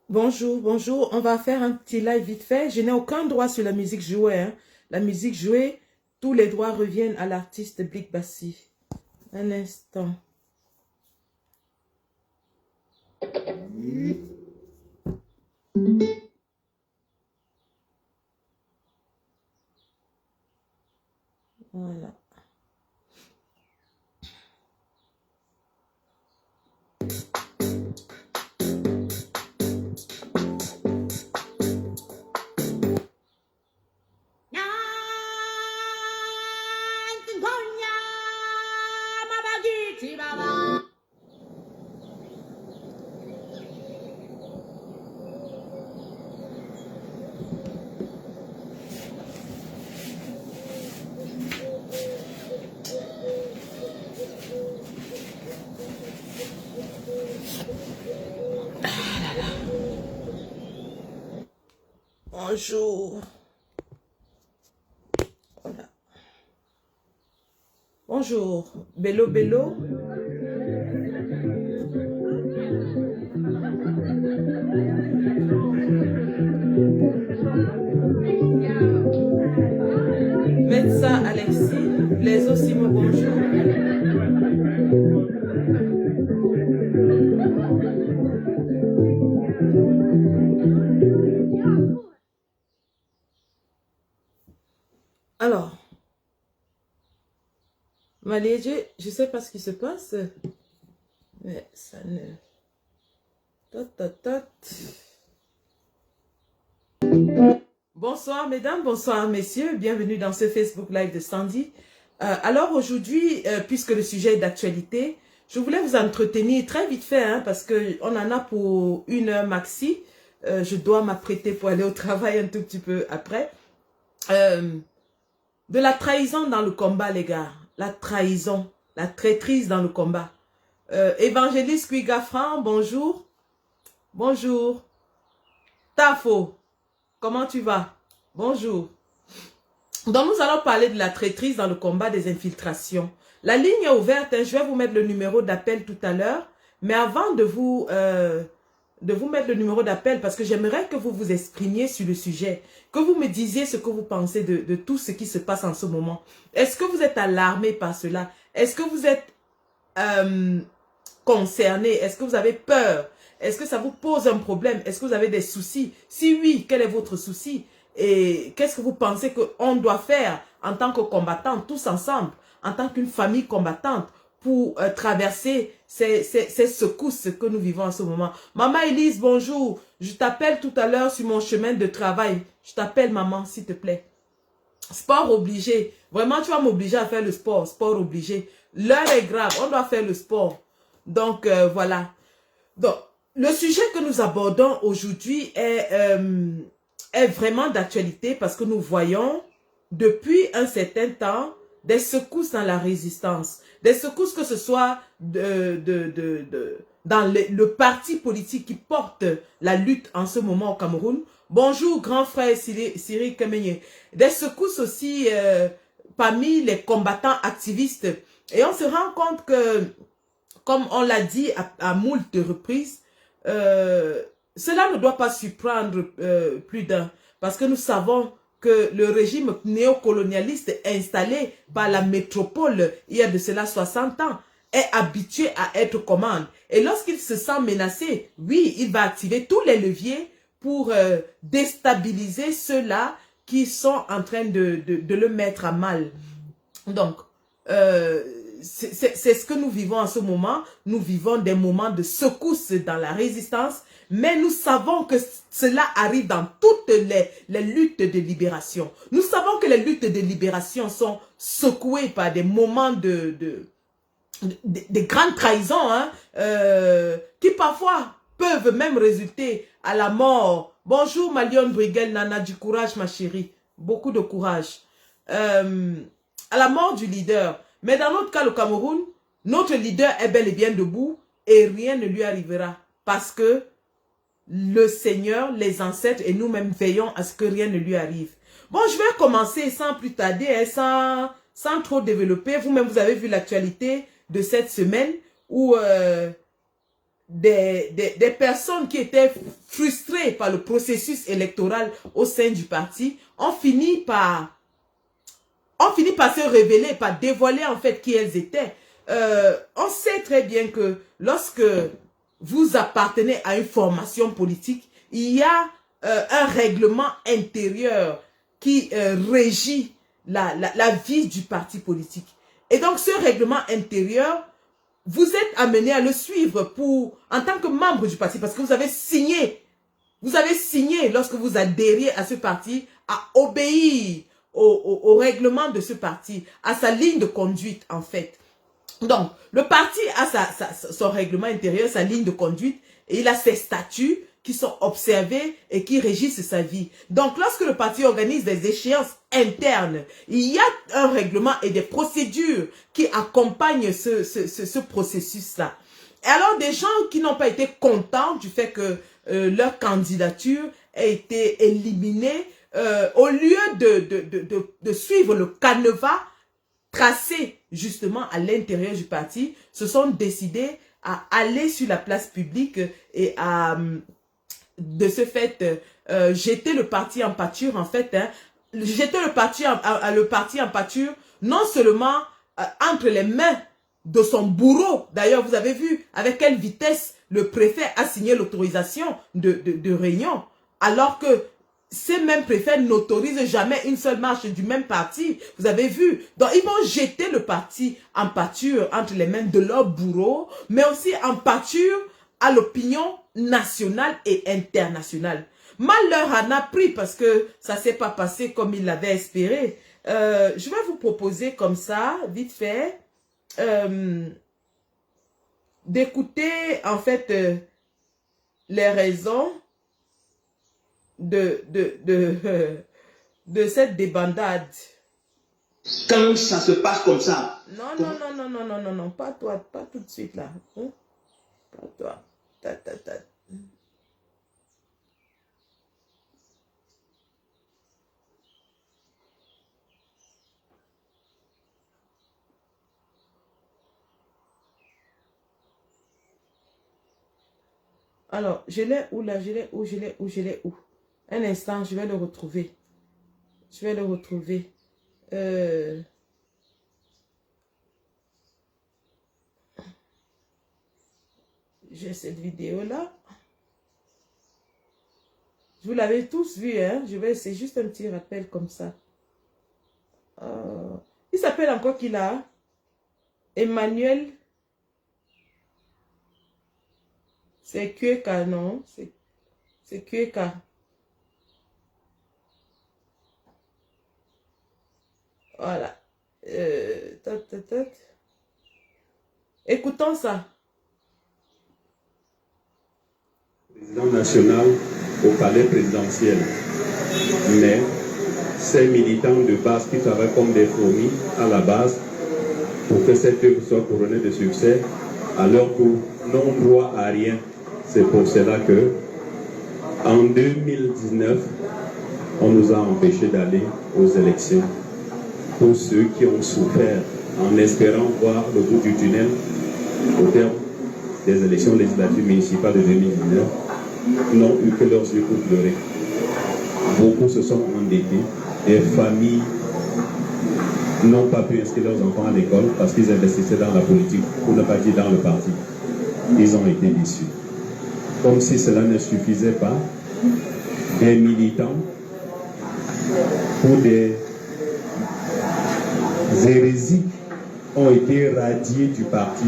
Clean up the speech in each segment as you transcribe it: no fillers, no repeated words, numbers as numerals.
Bonjour, bonjour. On va faire un petit live vite fait. Je n'ai aucun droit sur la musique jouée, hein. La musique jouée, tous les droits reviennent à l'artiste Blick Bassi. Un instant. Voilà. Bonjour. Voilà. Bonjour. Bello, bello. Médecin Alexis. Les Osimo, bonjour. Alors, Maléje, je ne sais pas ce qui se passe, mais ça ne... Bonsoir mesdames, bonsoir messieurs, bienvenue dans ce Facebook Live de Sandy. Alors aujourd'hui, puisque le sujet est d'actualité, je voulais vous entretenir très vite fait, hein, parce qu'on en a pour 1 heure maxi. Je dois m'apprêter pour aller au travail un tout petit peu après. De la trahison dans le combat, les gars. La trahison, la traîtrise dans le combat. Évangéliste Cuigafran, bonjour. Bonjour. Tafo, comment tu vas? Bonjour. Donc, nous allons parler de la traîtrise dans le combat des infiltrations. La ligne est ouverte, hein, je vais vous mettre le numéro d'appel tout à l'heure. Mais avant de vous mettre le numéro d'appel, parce que j'aimerais que vous vous exprimiez sur le sujet, que vous me disiez ce que vous pensez de tout ce qui se passe en ce moment. Est-ce que vous êtes alarmé par cela? Est-ce que vous êtes concerné? Est-ce que vous avez peur? Est-ce que ça vous pose un problème? Est-ce que vous avez des soucis? Si oui, quel est votre souci? Et qu'est-ce que vous pensez qu'on doit faire en tant que combattants, tous ensemble, en tant qu'une famille combattante, pour traverser ces secousses que nous vivons en ce moment? Maman Elise, bonjour. Je t'appelle tout à l'heure sur mon chemin de travail. Je t'appelle maman, s'il te plaît. Sport obligé. Vraiment, tu vas m'obliger à faire le sport. Sport obligé. L'heure est grave. On doit faire le sport. Donc, voilà. Donc, le sujet que nous abordons aujourd'hui est vraiment d'actualité parce que nous voyons depuis un certain temps des secousses dans la résistance. Des secousses que ce soit dans le parti politique qui porte la lutte en ce moment au Cameroun. Bonjour, grand frère Cyril Kemenye. Des secousses aussi parmi les combattants activistes. Et on se rend compte que, comme on l'a dit à moult reprises, cela ne doit pas surprendre plus d'un. Parce que nous savons que le régime néocolonialiste installé par la métropole il y a de cela 60 ans est habitué à être commande. Et lorsqu'il se sent menacé, oui, il va activer tous les leviers pour déstabiliser ceux-là qui sont en train de le mettre à mal. Donc, c'est ce que nous vivons en ce moment. Nous vivons des moments de secousse dans la résistance, mais nous savons que cela arrive dans toutes les luttes de libération. Nous savons que les luttes de libération sont secouées par des moments de grandes trahisons, hein, qui parfois peuvent même résulter à la mort. Bonjour ma lionne Brigel, Nana, du courage ma chérie. Beaucoup de courage. À la mort du leader. Mais dans notre cas, le Cameroun, notre leader est bel et bien debout et rien ne lui arrivera. Parce que le Seigneur, les ancêtres et nous-mêmes veillons à ce que rien ne lui arrive. Bon, je vais commencer sans plus tarder, hein, sans trop développer. Vous-même, vous avez vu l'actualité de cette semaine où des personnes qui étaient frustrées par le processus électoral au sein du parti ont fini par se révéler, par dévoiler en fait qui elles étaient. On sait très bien que lorsque vous appartenez à une formation politique, il y a un règlement intérieur qui régit la vie du parti politique. Et donc ce règlement intérieur, vous êtes amené à le suivre en tant que membre du parti, parce que vous avez signé lorsque vous adhériez à ce parti, à obéir au règlement de ce parti, à sa ligne de conduite en fait. Donc, le parti a son règlement intérieur, sa ligne de conduite, et il a ses statuts qui sont observés et qui régissent sa vie. Donc, lorsque le parti organise des échéances internes, il y a un règlement et des procédures qui accompagnent ce processus-là. Et alors, des gens qui n'ont pas été contents du fait que leur candidature ait été éliminée, au lieu de suivre le canevas tracé justement à l'intérieur du parti, se sont décidés à aller sur la place publique et à, de ce fait, jeter le parti en pâture, en fait, jeter le parti en pâture, non seulement entre les mains de son bourreau. D'ailleurs, vous avez vu avec quelle vitesse le préfet a signé l'autorisation de réunion, alors que ces mêmes préfets n'autorisent jamais une seule marche du même parti. Vous avez vu. Donc, ils vont jeter le parti en pâture entre les mains de leurs bourreaux, mais aussi en pâture à l'opinion nationale et internationale. Mal leur en a pris parce que ça ne s'est pas passé comme ils l'avaient espéré. Je vais vous proposer comme ça, vite fait, d'écouter en fait les raisons de cette débandade. Quand ça se passe comme ça. Non, pas toi, pas tout de suite là. Hein? Pas toi. Alors, je l'ai où là, je l'ai où. Un instant, je vais le retrouver. J'ai cette vidéo là. Vous l'avez tous vu, hein? C'est juste un petit rappel comme ça. Il s'appelle encore qui là? Emmanuel. C'est Kueka, non? C'est Kueka. Voilà. Écoutons ça. Président national au palais présidentiel. Mais ces militants de base qui travaillent comme des fourmis à la base pour que cette œuvre soit couronnée de succès, à leur tour, n'ont droit à rien. C'est pour cela que, en 2019, on nous a empêchés d'aller aux élections. Pour ceux qui ont souffert en espérant voir le bout du tunnel au terme des élections législatives municipales de 2019, n'ont eu que leurs yeux pour pleurer. Beaucoup se sont endettés. Des familles n'ont pas pu inscrire leurs enfants à l'école parce qu'ils investissaient dans la politique, pour ne pas dire dans le parti. Ils ont été déçus. Comme si cela ne suffisait pas, des militants pour des hérésies ont été radiés du parti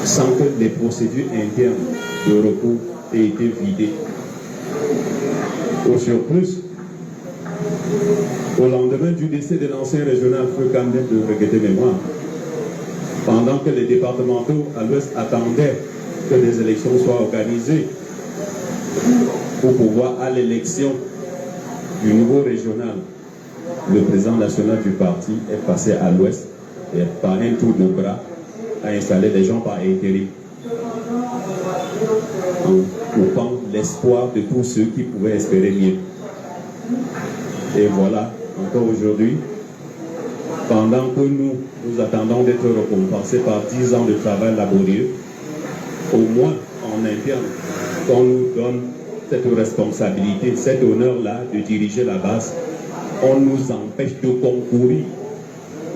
sans que les procédures internes de recours aient été vidées. Au surplus, au lendemain du décès de l'ancien régional Feu Kandem de regretter mémoire, pendant que les départementaux à l'ouest attendaient que les élections soient organisées pour pouvoir à l'élection du nouveau régional, le président national du parti est passé à l'ouest et par un tour de bras a installé des gens par intérim en coupant l'espoir de tous ceux qui pouvaient espérer mieux. Et voilà, encore aujourd'hui, pendant que nous attendons d'être récompensés par 10 ans de travail laborieux, au moins en interne, qu'on nous donne cette responsabilité, cet honneur-là de diriger la base, on nous empêche de concourir.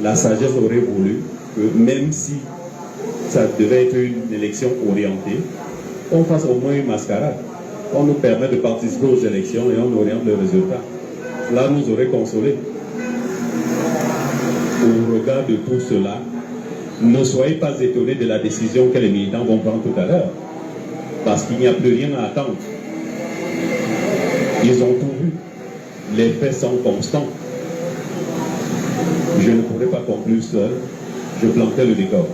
La sagesse aurait voulu que même si ça devait être une élection orientée, on fasse au moins une mascarade. On nous permet de participer aux élections et on oriente le résultat. Cela nous aurait consolé. Au regard de tout cela, ne soyez pas étonnés de la décision que les militants vont prendre tout à l'heure. Parce qu'il n'y a plus rien à attendre. Ils ont tout vu. Les faits sont constants. Je ne pourrais pas conclure seul. Je plantais le décor.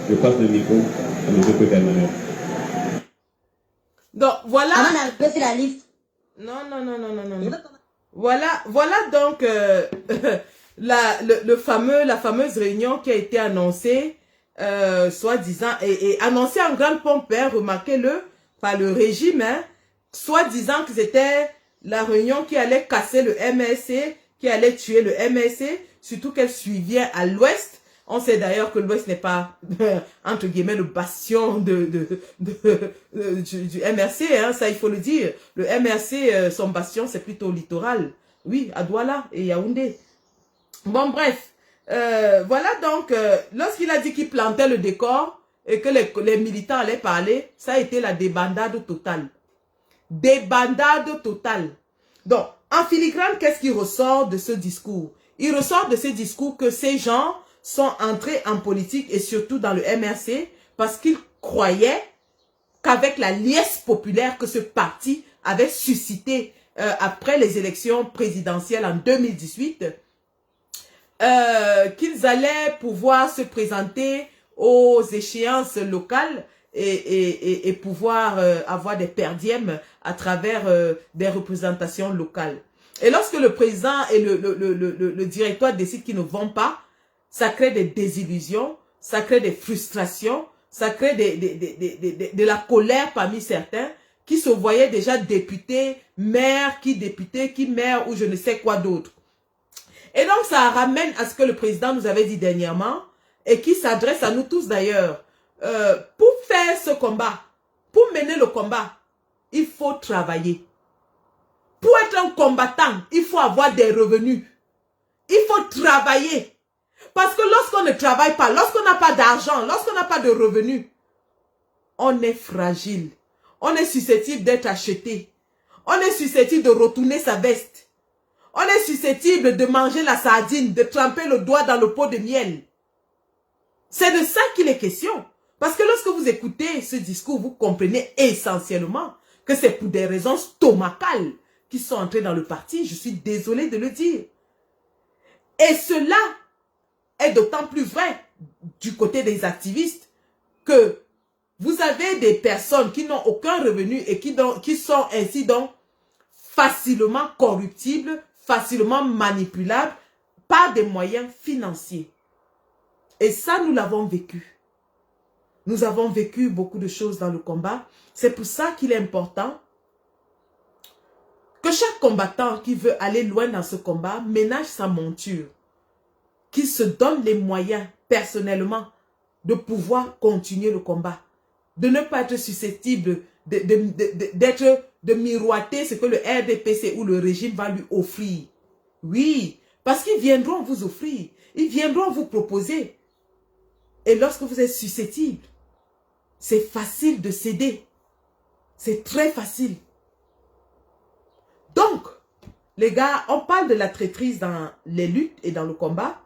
Je passe le micro à M. Pétermaner. Donc, voilà. Avant d'arriver sur la liste. Non. Voilà donc la fameuse réunion qui a été annoncée, soi-disant, et annoncée en grande pompe, hein, remarquez-le, par le régime, hein, soi-disant que c'était la réunion qui allait casser le MRC, qui allait tuer le MRC, surtout qu'elle suivait à l'ouest. On sait d'ailleurs que l'ouest n'est pas, entre guillemets, le bastion du MRC, hein, ça il faut le dire. Le MRC, son bastion, c'est plutôt littoral. Oui, à Douala et Yaoundé. Bon, bref. Voilà donc, lorsqu'il a dit qu'il plantait le décor et que les militants allaient parler, ça a été la débandade totale. Débandade totale. Donc, en filigrane, qu'est-ce qui ressort de ce discours? Il ressort de ce discours que ces gens sont entrés en politique et surtout dans le MRC parce qu'ils croyaient qu'avec la liesse populaire que ce parti avait suscité après les élections présidentielles en 2018, qu'ils allaient pouvoir se présenter aux échéances locales et pouvoir avoir des perdièmes à travers des représentations locales. Et lorsque le président et le directoire décident qu'ils ne vont pas, ça crée des désillusions, ça crée des frustrations, ça crée de la colère parmi certains qui se voyaient déjà députés, maires, qui maires ou je ne sais quoi d'autre. Et donc ça ramène à ce que le président nous avait dit dernièrement et qui s'adresse à nous tous d'ailleurs. Pour faire ce combat, pour mener le combat, il faut travailler. Pour être un combattant, il faut avoir des revenus. Il faut travailler. Parce que lorsqu'on ne travaille pas, lorsqu'on n'a pas d'argent, lorsqu'on n'a pas de revenus, on est fragile. On est susceptible d'être acheté. On est susceptible de retourner sa veste. On est susceptible de manger la sardine, de tremper le doigt dans le pot de miel. C'est de ça qu'il est question. Parce que lorsque vous écoutez ce discours, vous comprenez essentiellement que c'est pour des raisons stomacales qui sont entrés dans le parti. Je suis désolé de le dire. Et cela est d'autant plus vrai du côté des activistes que vous avez des personnes qui n'ont aucun revenu et qui sont ainsi donc facilement corruptibles, facilement manipulables par des moyens financiers. Et ça, nous l'avons vécu. Nous avons vécu beaucoup de choses dans le combat. C'est pour ça qu'il est important que chaque combattant qui veut aller loin dans ce combat ménage sa monture, qu'il se donne les moyens personnellement de pouvoir continuer le combat, de ne pas être susceptible de miroiter ce que le RDPC ou le régime va lui offrir. Oui, parce qu'ils viendront vous offrir, ils viendront vous proposer. Et lorsque vous êtes susceptible, c'est facile de céder. C'est très facile. Donc, les gars, on parle de la traîtrise dans les luttes et dans le combat.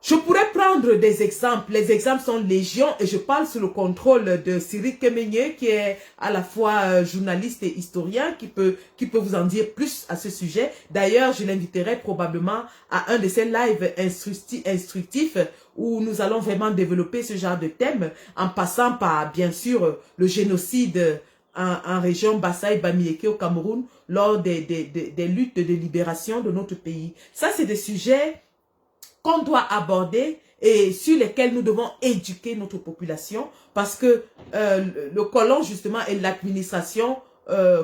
Je pourrais prendre des exemples. Les exemples sont légion et je parle sous le contrôle de Cyril Kemenye qui est à la fois journaliste et historien qui peut vous en dire plus à ce sujet. D'ailleurs, je l'inviterai probablement à un de ces lives instructifs où nous allons vraiment développer ce genre de thème en passant par, bien sûr, le génocide en région Bassa et Bamieke au Cameroun lors des luttes de libération de notre pays. Ça, c'est des sujets qu'on doit aborder et sur lesquels nous devons éduquer notre population parce que le colon justement et l'administration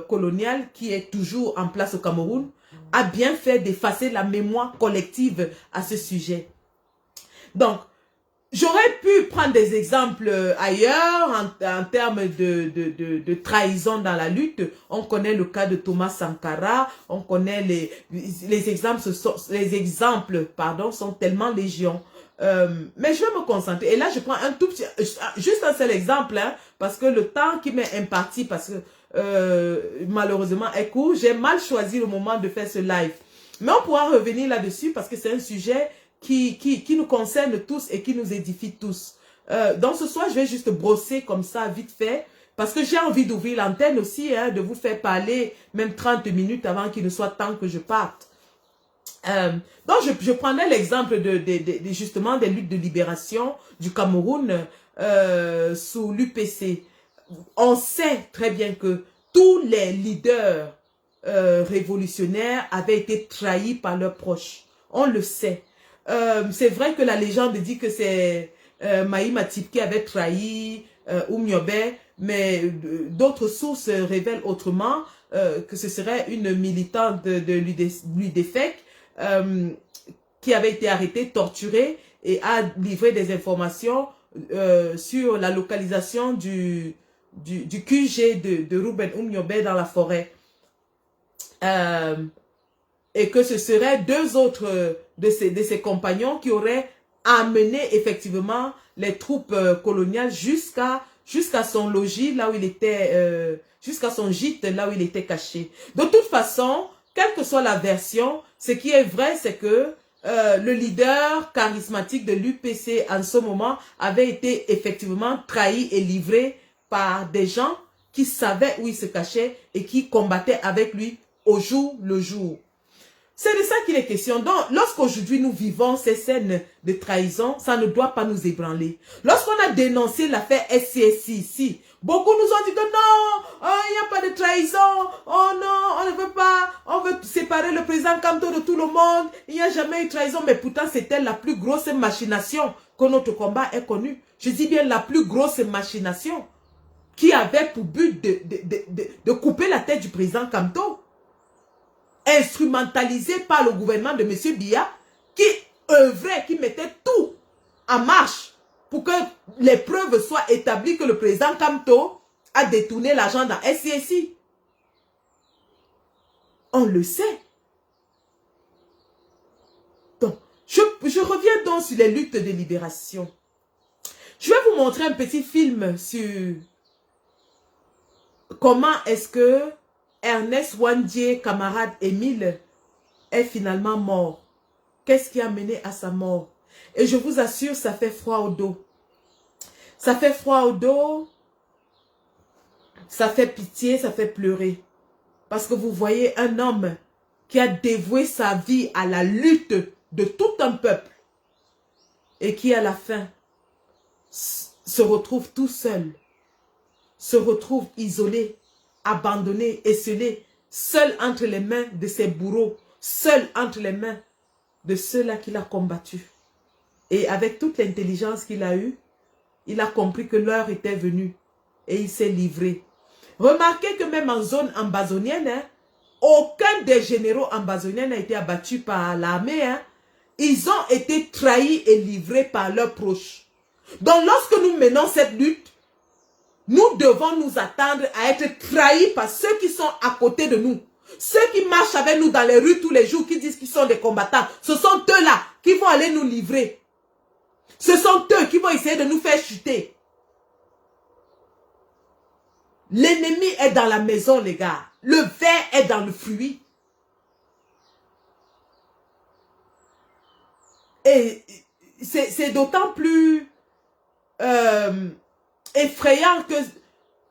coloniale qui est toujours en place au Cameroun a bien fait d'effacer la mémoire collective à ce sujet. Donc, J'aurais pu prendre des exemples ailleurs en termes de trahison dans la lutte. On connaît le cas de Thomas Sankara, on connaît les exemples, pardon, sont tellement légion. Mais je vais me concentrer. Et là, je prends un tout petit, juste un seul exemple, hein, parce que le temps qui m'est imparti, parce que malheureusement est court, j'ai mal choisi le moment de faire ce live. Mais on pourra revenir là-dessus parce que c'est un sujet qui nous concerne tous et qui nous édifie tous. Donc ce soir, je vais juste brosser comme ça, vite fait, parce que j'ai envie d'ouvrir l'antenne aussi, hein, de vous faire parler même 30 minutes avant qu'il ne soit temps que je parte. Donc je prenais l'exemple justement des luttes de libération du Cameroun sous l'UPC. On sait très bien que tous les leaders révolutionnaires avaient été trahis par leurs proches. On le sait. C'est vrai que la légende dit que c'est Maï Matip qui avait trahi Oumniobé, mais d'autres sources révèlent autrement que ce serait une militante de l'UDFEC qui avait été arrêtée, torturée et a livré des informations sur la localisation du QG de Ruben Oumniobé dans la forêt. Et que ce serait deux autres de ses compagnons qui auraient amené effectivement les troupes coloniales jusqu'à son logis, là où il était, jusqu'à son gîte, là où il était caché. De toute façon, quelle que soit la version, ce qui est vrai, c'est que le leader charismatique de l'UPC en ce moment avait été effectivement trahi et livré par des gens qui savaient où il se cachait et qui combattaient avec lui au jour le jour. C'est de ça qu'il est question. Donc, lorsqu'aujourd'hui nous vivons ces scènes de trahison, ça ne doit pas nous ébranler. Lorsqu'on a dénoncé l'affaire SCSI ici, beaucoup nous ont dit que non, il n'y a pas de trahison, oh non, on ne veut pas, on veut séparer le président Kamto de tout le monde, il n'y a jamais eu trahison, mais pourtant c'était la plus grosse machination que notre combat ait connue. Je dis bien la plus grosse machination qui avait pour but de couper la tête du président Kamto, instrumentalisé par le gouvernement de M. Biya, qui œuvrait, qui mettait tout en marche pour que les preuves soient établies que le président Kamto a détourné l'argent dans SCSI. On le sait. Donc, je reviens donc sur les luttes de libération. Je vais vous montrer un petit film sur comment est-ce que Ernest Wandier, camarade Émile, est finalement mort. Qu'est-ce qui a mené à sa mort? Et je vous assure, ça fait froid au dos. Ça fait froid au dos, ça fait pitié, ça fait pleurer. Parce que vous voyez un homme qui a dévoué sa vie à la lutte de tout un peuple et qui à la fin se retrouve tout seul, se retrouve isolé, abandonné, esselé, seul entre les mains de ses bourreaux, seul entre les mains de ceux-là qu'il a combattus. Et avec toute l'intelligence qu'il a eue, il a compris que l'heure était venue et il s'est livré. Remarquez que même en zone ambazonienne, hein, aucun des généraux ambazoniens n'a été abattu par l'armée. Hein. Ils ont été trahis et livrés par leurs proches. Donc lorsque nous menons cette lutte, nous devons nous attendre à être trahis par ceux qui sont à côté de nous. Ceux qui marchent avec nous dans les rues tous les jours, qui disent qu'ils sont des combattants, ce sont eux-là qui vont aller nous livrer. Ce sont eux qui vont essayer de nous faire chuter. L'ennemi est dans la maison, les gars. Le ver est dans le fruit. Et c'est d'autant plus effrayant que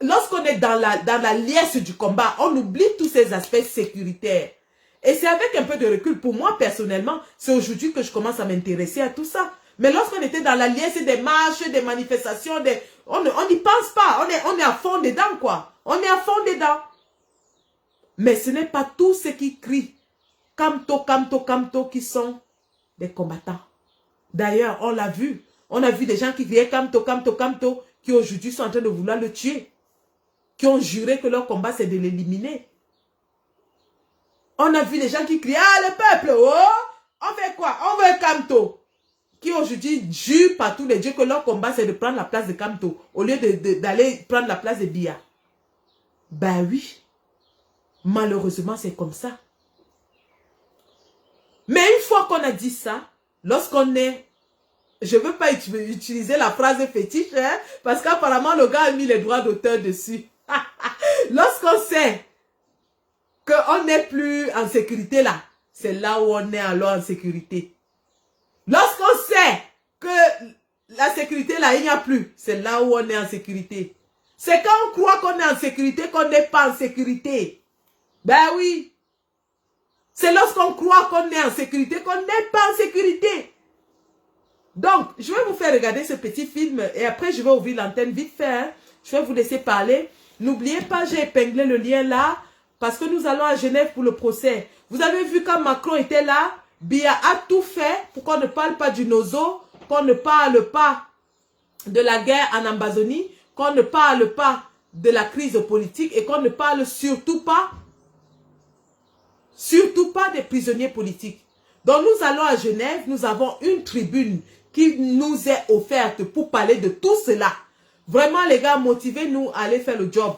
lorsqu'on est dans la liesse du combat, on oublie tous ces aspects sécuritaires. Et c'est avec un peu de recul, pour moi personnellement, c'est aujourd'hui que je commence à m'intéresser à tout ça. Mais lorsqu'on était dans la liesse des marches, des manifestations, on n'y pense pas. On est à fond dedans, quoi. On est à fond dedans. Mais ce n'est pas tous ceux qui crient Kamto, Kamto, Kamto qui sont des combattants. D'ailleurs, on l'a vu. On a vu des gens qui criaient Kamto, Kamto, Kamto, qui aujourd'hui sont en train de vouloir le tuer. Qui ont juré que leur combat, c'est de l'éliminer. On a vu des gens qui crient, ah, le peuple, oh, on fait quoi? On veut Kamto. qui aujourd'hui jure par tous les dieux que leur combat c'est de prendre la place de Kamto au lieu d'aller prendre la place de Biya. Ben oui, malheureusement c'est comme ça. Mais une fois qu'on a dit ça, lorsqu'on est... Je ne veux pas utiliser la phrase fétiche, hein, parce qu'apparemment le gars a mis les droits d'auteur dessus. Lorsqu'on sait qu'on n'est plus en sécurité là, c'est là où on est alors en sécurité. Lorsqu'on sait que la sécurité là, il n'y a plus, c'est là où on est en sécurité. C'est quand on croit qu'on est en sécurité qu'on n'est pas en sécurité. Ben oui. C'est lorsqu'on croit qu'on est en sécurité qu'on n'est pas en sécurité. Donc, je vais vous faire regarder ce petit film et après je vais ouvrir l'antenne vite fait. Hein. Je vais vous laisser parler. N'oubliez pas, j'ai épinglé le lien là parce que nous allons à Genève pour le procès. Vous avez vu quand Macron était là, Biya a tout fait pour qu'on ne parle pas du Nozo, qu'on ne parle pas de la guerre en Amazonie, qu'on ne parle pas de la crise politique et qu'on ne parle surtout pas des prisonniers politiques. Donc nous allons à Genève, nous avons une tribune qui nous est offerte pour parler de tout cela. Vraiment les gars, motivez-nous à aller faire le job.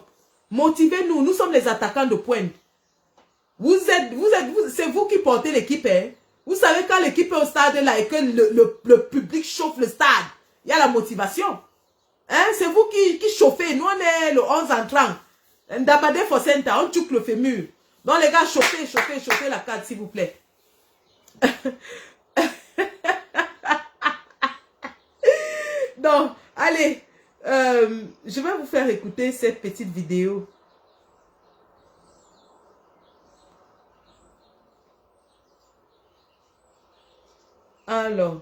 Motivez-nous, nous sommes les attaquants de pointe. C'est vous qui portez l'équipe. Hein? Vous savez quand l'équipe est au stade là et que le public chauffe le stade, il y a la motivation. Hein? C'est vous qui chauffez. Nous on est le 11 entrant. Ndabade Fosenta, on tchouk le fémur. Donc les gars, chauffez la carte s'il vous plaît. Donc, allez, je vais vous faire écouter cette petite vidéo. Alors.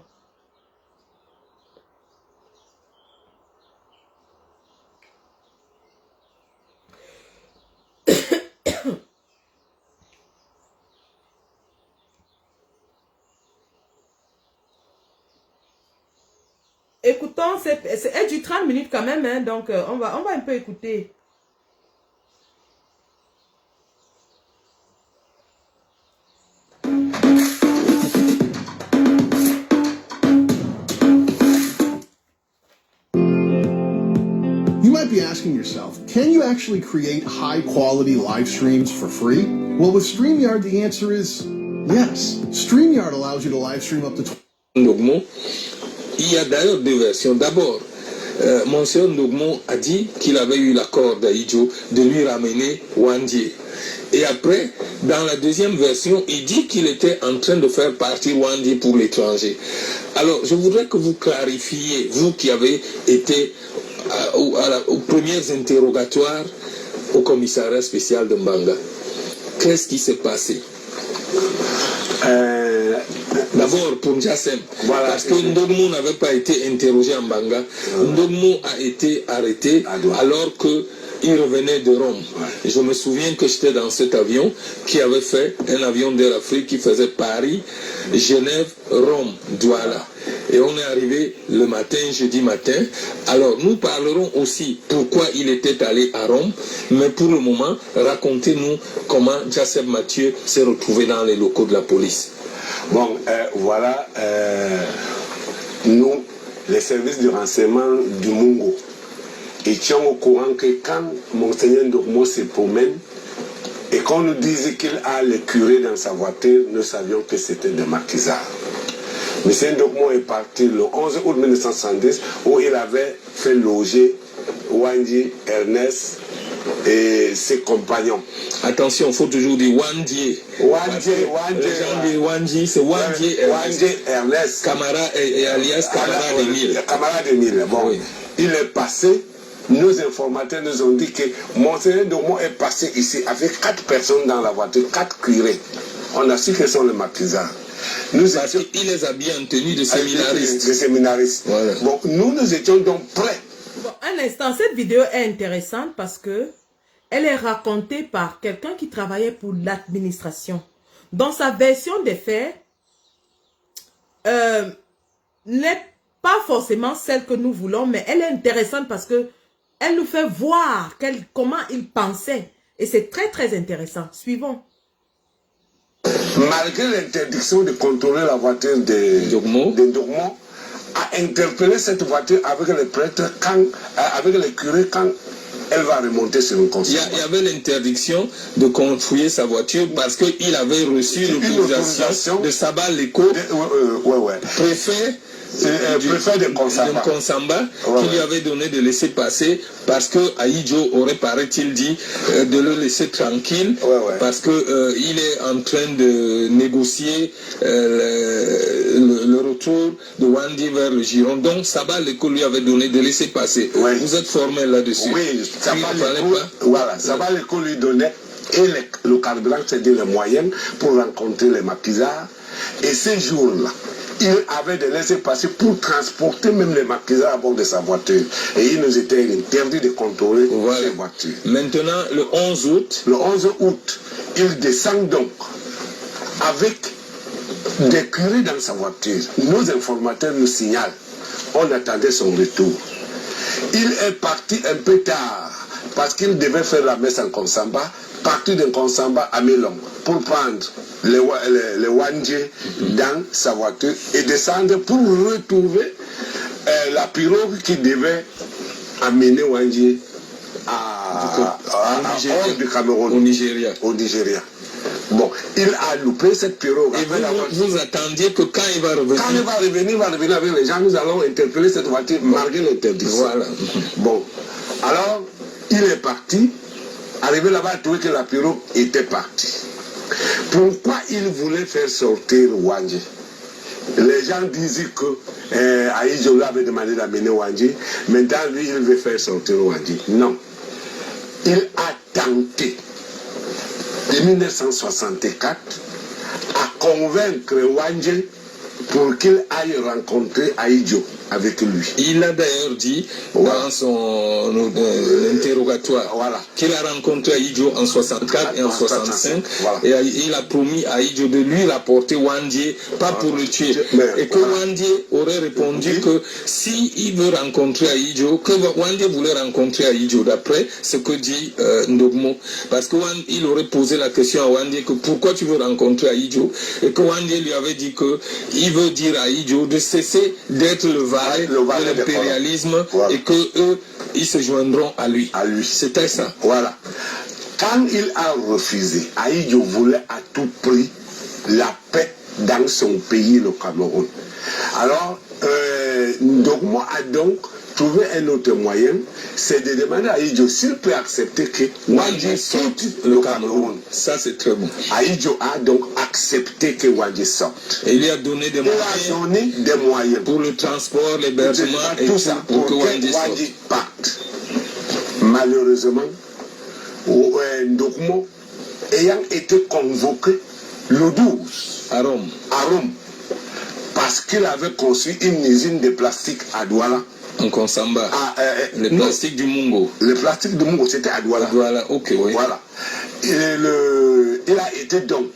Écoutons, elle dure 30 minutes quand même, hein, donc on va un peu écouter. You might be asking yourself, can you actually create high-quality live streams for free? Well, with StreamYard, the answer is yes. StreamYard allows you to live stream up to 20. Il y a d'ailleurs deux versions. D'abord, Monsieur Ndogmo a dit qu'il avait eu l'accord d'Aïdjo de lui ramener Wandie. Et après, dans la deuxième version, il dit qu'il était en train de faire partir Wandie pour l'étranger. Alors, je voudrais que vous clarifiez, vous qui avez été aux premiers interrogatoires au commissariat spécial de Mbanga. Qu'est-ce qui s'est passé? D'abord pour Njassem, voilà, parce que Ndogmo n'avait pas été interrogé en Mbanga. Ndogmo a été arrêté alors qu'il revenait de Rome. Ouais. Je me souviens que j'étais dans cet avion qui avait fait un avion d'Air Afrique qui faisait Paris, Genève, Rome, Douala. Et on est arrivé le matin, jeudi matin. Alors nous parlerons aussi pourquoi il était allé à Rome. Mais pour le moment, racontez-nous comment Njassem Mathieu s'est retrouvé dans les locaux de la police. Bon, voilà, nous, les services de renseignement du Mungo, étions au courant que quand Monseigneur Ndogmo se promène et qu'on nous disait qu'il a le curé dans sa voiture, nous savions que c'était des maquisards. M. Ndogmo est parti le 11 août 1970 où il avait fait loger Wandie, Ernest et ses compagnons. Attention, il faut toujours dire Wandie. Wandie, c'est Wandie Ernest. Camarade et alias Camarade Emile. Camarade Emile, bon. Oui. Il est passé, nos informateurs nous ont dit que Monseigneur Ndogmo est passé ici avec 4 personnes dans la voiture, 4 curés. On a su que ce sont les maquisards. Parce qu'il les a bien en tenue de séminaristes. De séminaristes. Voilà. Bon, nous étions donc prêts. Bon, un instant, cette vidéo est intéressante parce que elle est racontée par quelqu'un qui travaillait pour l'administration. Dans sa version des faits, n'est pas forcément celle que nous voulons, mais elle est intéressante parce que elle nous fait voir comment il pensait. Et c'est très très intéressant. Suivons. Malgré l'interdiction de contrôler la voiture de Ndogmo, à interpeller cette voiture avec les prêtres, avec les curés, quand elle va remonter sur le conseil. Il y avait l'interdiction de confouiller sa voiture parce qu'il avait reçu l'autorisation de Saba Leko, préfet de Konsamba, qui lui avait donné de laisser passer parce que Ahidjo aurait, paraît-il, dit de le laisser tranquille parce que il est en train de négocier le retour de Wandi vers le Giron. Donc Saba Leko lui avait donné de laisser passer. Vous êtes formel là-dessus. Oui, Saba Leko lui donnait et le carburant, c'est-à-dire les moyens pour rencontrer les maquisards. Et ces jours-là, il avait de laisser passer pour transporter même les maquisards à bord de sa voiture. Et il nous était interdit de contrôler les voitures. Maintenant, le 11 août. Le 11 août, il descend donc avec des curés dans sa voiture. Nos informateurs nous signalent. On attendait son retour. Il est parti un peu tard parce qu'il devait faire la messe en Konsamba, partir de Konsamba à Melon pour prendre les Wandje dans sa voiture et descendre pour retrouver la pirogue qui devait amener Wandje hors du Cameroun, au Nigeria. Bon, il a loupé cette pirogue. Et vous attendiez que quand il va revenir... Quand il va revenir avec les gens, nous allons interpeller cette voiture malgré l'interdiction. Voilà. Bon, alors, il est parti. Arrivé là-bas, il a trouvé que la pirogue était partie. Pourquoi il voulait faire sortir Wandje? Les gens disaient que Ahidjo avait demandé d'amener Wandje. Maintenant, lui, il veut faire sortir Wandje. Non. Il a tenté, en 1964, à convaincre Wandje pour qu'il aille rencontrer Ahidjo avec lui. Il a d'ailleurs dit dans son interrogatoire qu'il a rencontré Ahidjo en 64 et en 65 et il a promis à Ahidjo de lui rapporter Wandje, pas pour le tuer. Et que Wandje aurait répondu que s'il veut rencontrer Ahidjo, que Wandje voulait rencontrer Ahidjo, d'après ce que dit Ndogmo. Parce qu'il aurait posé la question à Wandje que pourquoi tu veux rencontrer Ahidjo, et que Wandje lui avait dit qu'il veut dire à Ahidjo de cesser d'être le valet de l'impérialisme et qu'eux, ils se joindront à lui. C'était ça. Voilà. Quand il a refusé, Ahidjo voulait à tout prix la paix dans son pays, le Cameroun. Alors, Ndogmo a donc trouvé un autre moyen, c'est de demander à Ahidjo s'il peut accepter que Wandje sorte le Cameroun. Ça, c'est très bon. Ahidjo a donc accepté que Wandje sorte. Et il lui a donné des moyens. Pour le transport, l'hébergement et tout ça, pour que Wandje parte. Malheureusement, Ndogmo ayant été convoqué le 12 à Rome, parce qu'il avait construit une usine de plastique à Douala. En Konsamba. Le plastique du Mungo. Le plastique du Mungo, c'était à Douala. Douala, ok, oui. Voilà. Il a été donc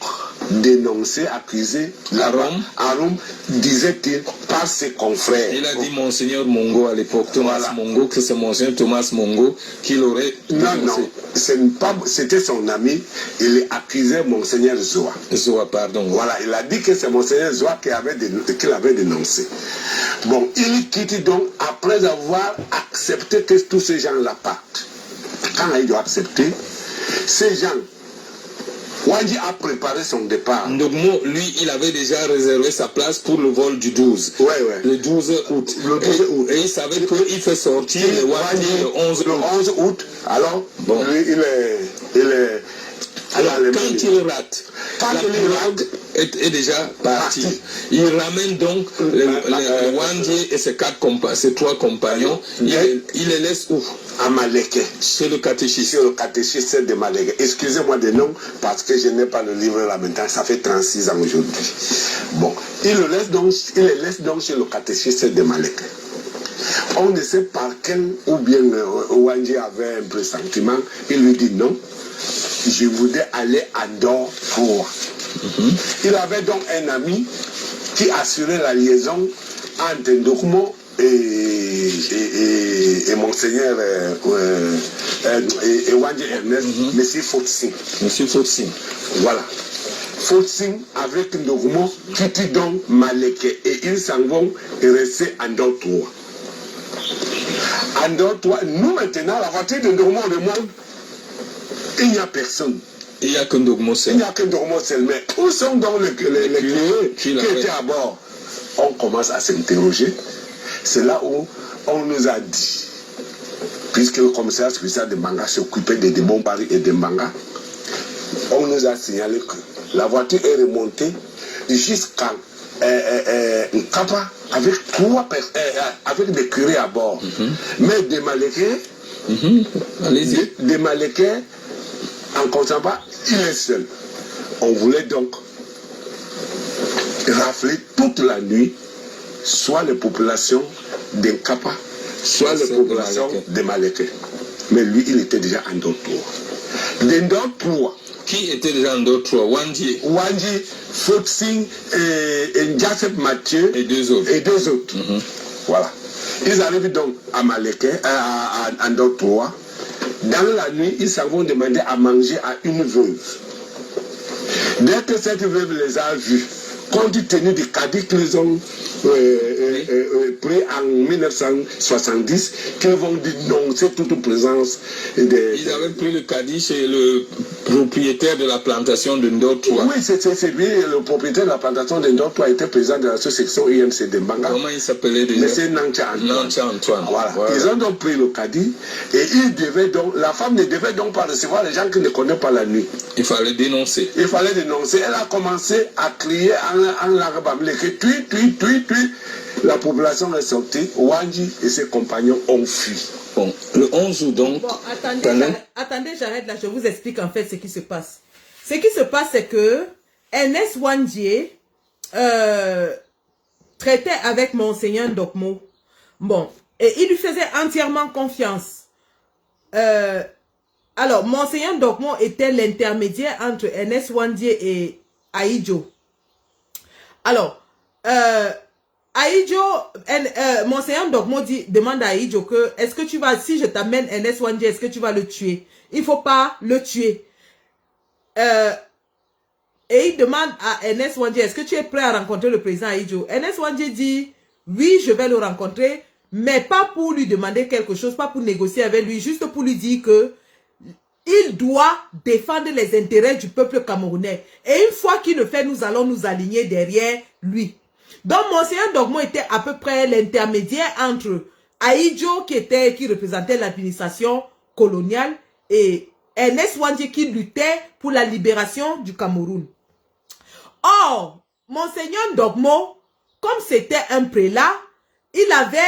dénoncé, accusé à Rome, disait-il, par ses confrères. Il a dit Monseigneur Mongo à l'époque, Thomas Mongo, que c'est Monseigneur Thomas Mongo qui l'aurait dénoncé. Non, c'était son ami, il accusait Monseigneur Zoa. Zoa, pardon. Voilà, il a dit que c'est Monseigneur Zoa qu'il avait dénoncé. Bon, il quitte donc après avoir accepté que tous ces gens-là partent. Quand il a accepté, ces gens, Wandje a préparé son départ. Ndogmo, lui, il avait déjà réservé sa place pour le vol du 12. Le 12 août. Et il savait qu'il fait sortir le Wandje le 11 août. Alors, lui, il est alors, quand il rate, la pirogue est déjà partie. Il ramène donc le Wandje et ses trois compagnons. Il les laisse où? À Maleke. Chez le catéchiste. Chez le catéchiste de Maleke. Excusez-moi de nom, parce que je n'ai pas le livre là maintenant. Ça fait 36 ans aujourd'hui. Bon, il les laisse donc chez le catéchiste de Maleke. On ne sait par quel, ou bien Wandje avait un pressentiment. Il lui dit non. Je voudrais aller à Dorfour. Il avait donc un ami qui assurait la liaison entre Ndogmo et Monseigneur et Wandje Ernest, Monsieur Fotsin. Monsieur Fotsin. Voilà. Fotsing avec Ndogmo, Kitidon, Maleke. Et ils s'en vont rester en Andor 3. Andor 3, nous maintenant, la voiture de Ndogmo remonte. Il n'y a personne. Il n'y a que Ndogmo seul. Il n'y a que Ndogmo seul. Mais où sont donc les curés qui étaient à bord? On commence à s'interroger. C'est là où on nous a dit, puisque le commissaire spécial de Mbanga s'occupait de Bombari et de Mbanga, on nous a signalé que la voiture est remontée jusqu'à Nkapa avec des curés à bord. Mais des Malekés, des Malekés, en comptant pas, il est seul. On voulait donc rafler toute la nuit soit les populations d'Nkapa, soit les populations de Malekés. Mais lui, il était déjà en Andor 3. D'Andor 3. Qui était déjà en Andor 3? Wandji, Fotsing et Njasep Mathieu et deux autres. Voilà. Ils arrivent donc à Malekés, à Andor 3. Dans la nuit, ils s'en vont demander à manger à une veuve. Dès que cette veuve les a vus, compte tenu du caddie qu'ils ont pris en 1970, qu'ils vont dénoncer toute présence des... Ils avaient pris le caddie chez le propriétaire de la plantation de Ndor 3. Oui, c'est lui, le propriétaire de la plantation de Ndor 3 était président de la section INC de Mbanga. Comment il s'appelait déjà? Monsieur Nancha Antoine. Voilà. Ils ont donc pris le caddie et ils devaient donc, la femme ne devait donc pas recevoir les gens qui ne connaissent pas la nuit. Il fallait dénoncer. Elle a commencé à crier en l'arabam, tui. La population est sortie, Wandji et ses compagnons ont fui. Bon, le 11 août donc... Bon, attendez, j'arrête là, je vous explique en fait ce qui se passe. Ce qui se passe, c'est que Ernest Wandji traitait avec Monseigneur Ndogmo. Bon, et il lui faisait entièrement confiance. Alors, Monseigneur Ndogmo était l'intermédiaire entre Ernest Wandji et Ahidjo. Alors, Ahidjo, Monseigneur Ndogmo demande à Ahidjo que, est-ce que tu vas, si je t'amène Ernest Wandji, est-ce que tu vas le tuer? Il ne faut pas le tuer. Et il demande à Ernest Wandji, est-ce que tu es prêt à rencontrer le président Ahidjo? Ernest Wandji dit, oui, je vais le rencontrer, mais pas pour lui demander quelque chose, pas pour négocier avec lui, juste pour lui dire que il doit défendre les intérêts du peuple camerounais. Et une fois qu'il le fait, nous allons nous aligner derrière lui. Donc, Monseigneur Ndogmo était à peu près l'intermédiaire entre Ahidjo, qui représentait l'administration coloniale, et Ernest Wandji qui luttait pour la libération du Cameroun. Or, Monseigneur Ndogmo, comme c'était un prélat, il avait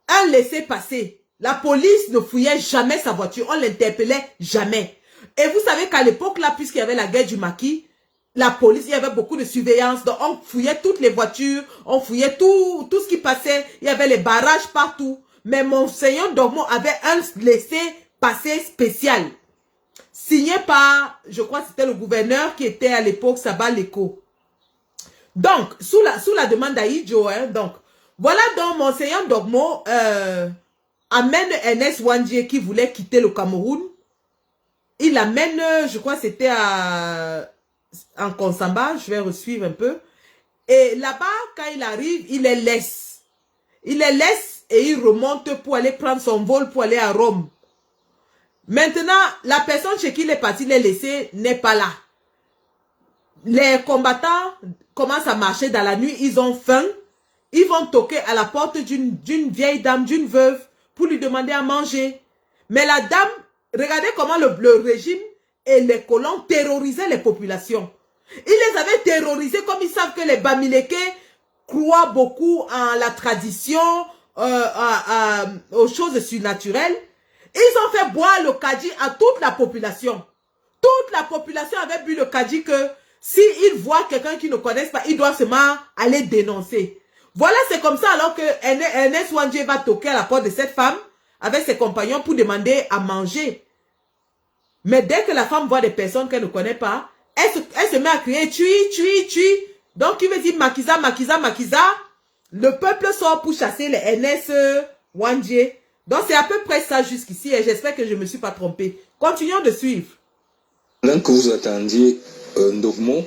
un laissez-passer. La police ne fouillait jamais sa voiture, on l'interpellait jamais. Et vous savez qu'à l'époque là, puisqu'il y avait la guerre du maquis, la police, il y avait beaucoup de surveillance, donc on fouillait toutes les voitures, on fouillait tout ce qui passait, il y avait les barrages partout. Mais Monseigneur Ndogmo avait un laissez-passer spécial, signé par, je crois que c'était le gouverneur qui était à l'époque, Saba Leko. Donc, sous la demande d'Ahidjo, donc, voilà donc Monseigneur Ndogmo amène Ernest Wandji qui voulait quitter le Cameroun. Il amène, je crois que c'était en Konsamba, je vais resuivre un peu. Et là-bas, quand il arrive, il les laisse. Il les laisse et il remonte pour aller prendre son vol pour aller à Rome. Maintenant, la personne chez qui il est parti les laisser n'est pas là. Les combattants commencent à marcher dans la nuit, ils ont faim. Ils vont toquer à la porte d'une vieille dame, d'une veuve, pour lui demander à manger. Mais la dame, regardez comment le régime et les colons terrorisaient les populations. Ils les avaient terrorisés comme ils savent que les Bamileke croient beaucoup en la tradition, aux choses surnaturelles. Ils ont fait boire le kadi à toute la population. Toute la population avait bu le kadi que s'ils voient quelqu'un qu'ils ne connaissent pas, ils doivent seulement aller dénoncer. Voilà, c'est comme ça alors que Ernest Wandji va toquer à la porte de cette femme avec ses compagnons pour demander à manger. Mais dès que la femme voit des personnes qu'elle ne connaît pas, elle se met à crier tui. Donc il veut dire Makiza. Le peuple sort pour chasser les Ernest Wandji. Donc c'est à peu près ça jusqu'ici et j'espère que je ne me suis pas trompée. Continuons de suivre. Pendant que vous attendiez Ndogmo,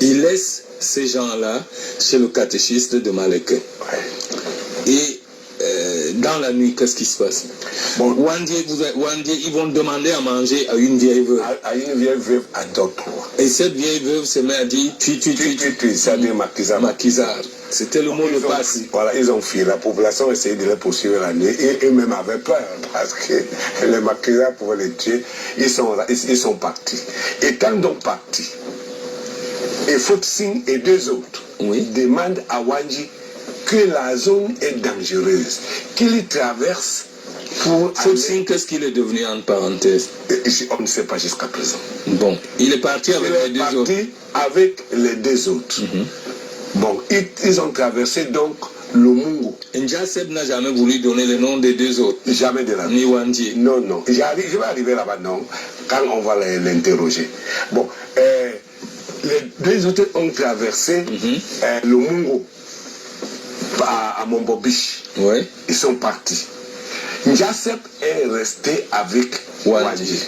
il laisse ces gens-là chez le catéchiste de Maleke. Et dans la nuit, qu'est-ce qui se passe? Bon, Wandie, ils vont demander à manger à une vieille veuve. À une vieille veuve à d'autres. Et cette vieille veuve se met à dire tu, ça dit Maquisard. C'était le mot de passe. Voilà, ils ont fui. La population essayait de les poursuivre la nuit. Et eux-mêmes avaient peur parce que les maquisards pouvaient les tuer. Ils sont partis. Étant donc partis, et Fotsing et deux autres demandent à Wandji que la zone est dangereuse, qu'il traverse pour... Fotsing, qu'est-ce qu'il est devenu en parenthèse? On ne sait pas jusqu'à présent. Bon, il est parti avec les deux autres. Avec les deux autres. Bon, ils ont traversé donc le Mungo. Njaseb n'a jamais voulu donner le nom des deux autres. Jamais de la vie. Ni Wandji. Non, non. Je vais arriver là-bas, non, quand on va l'interroger. Bon, les deux autres ont traversé le Mungo à Mombobiche. Ouais. Ils sont partis. Njaseb est resté avec Wandji.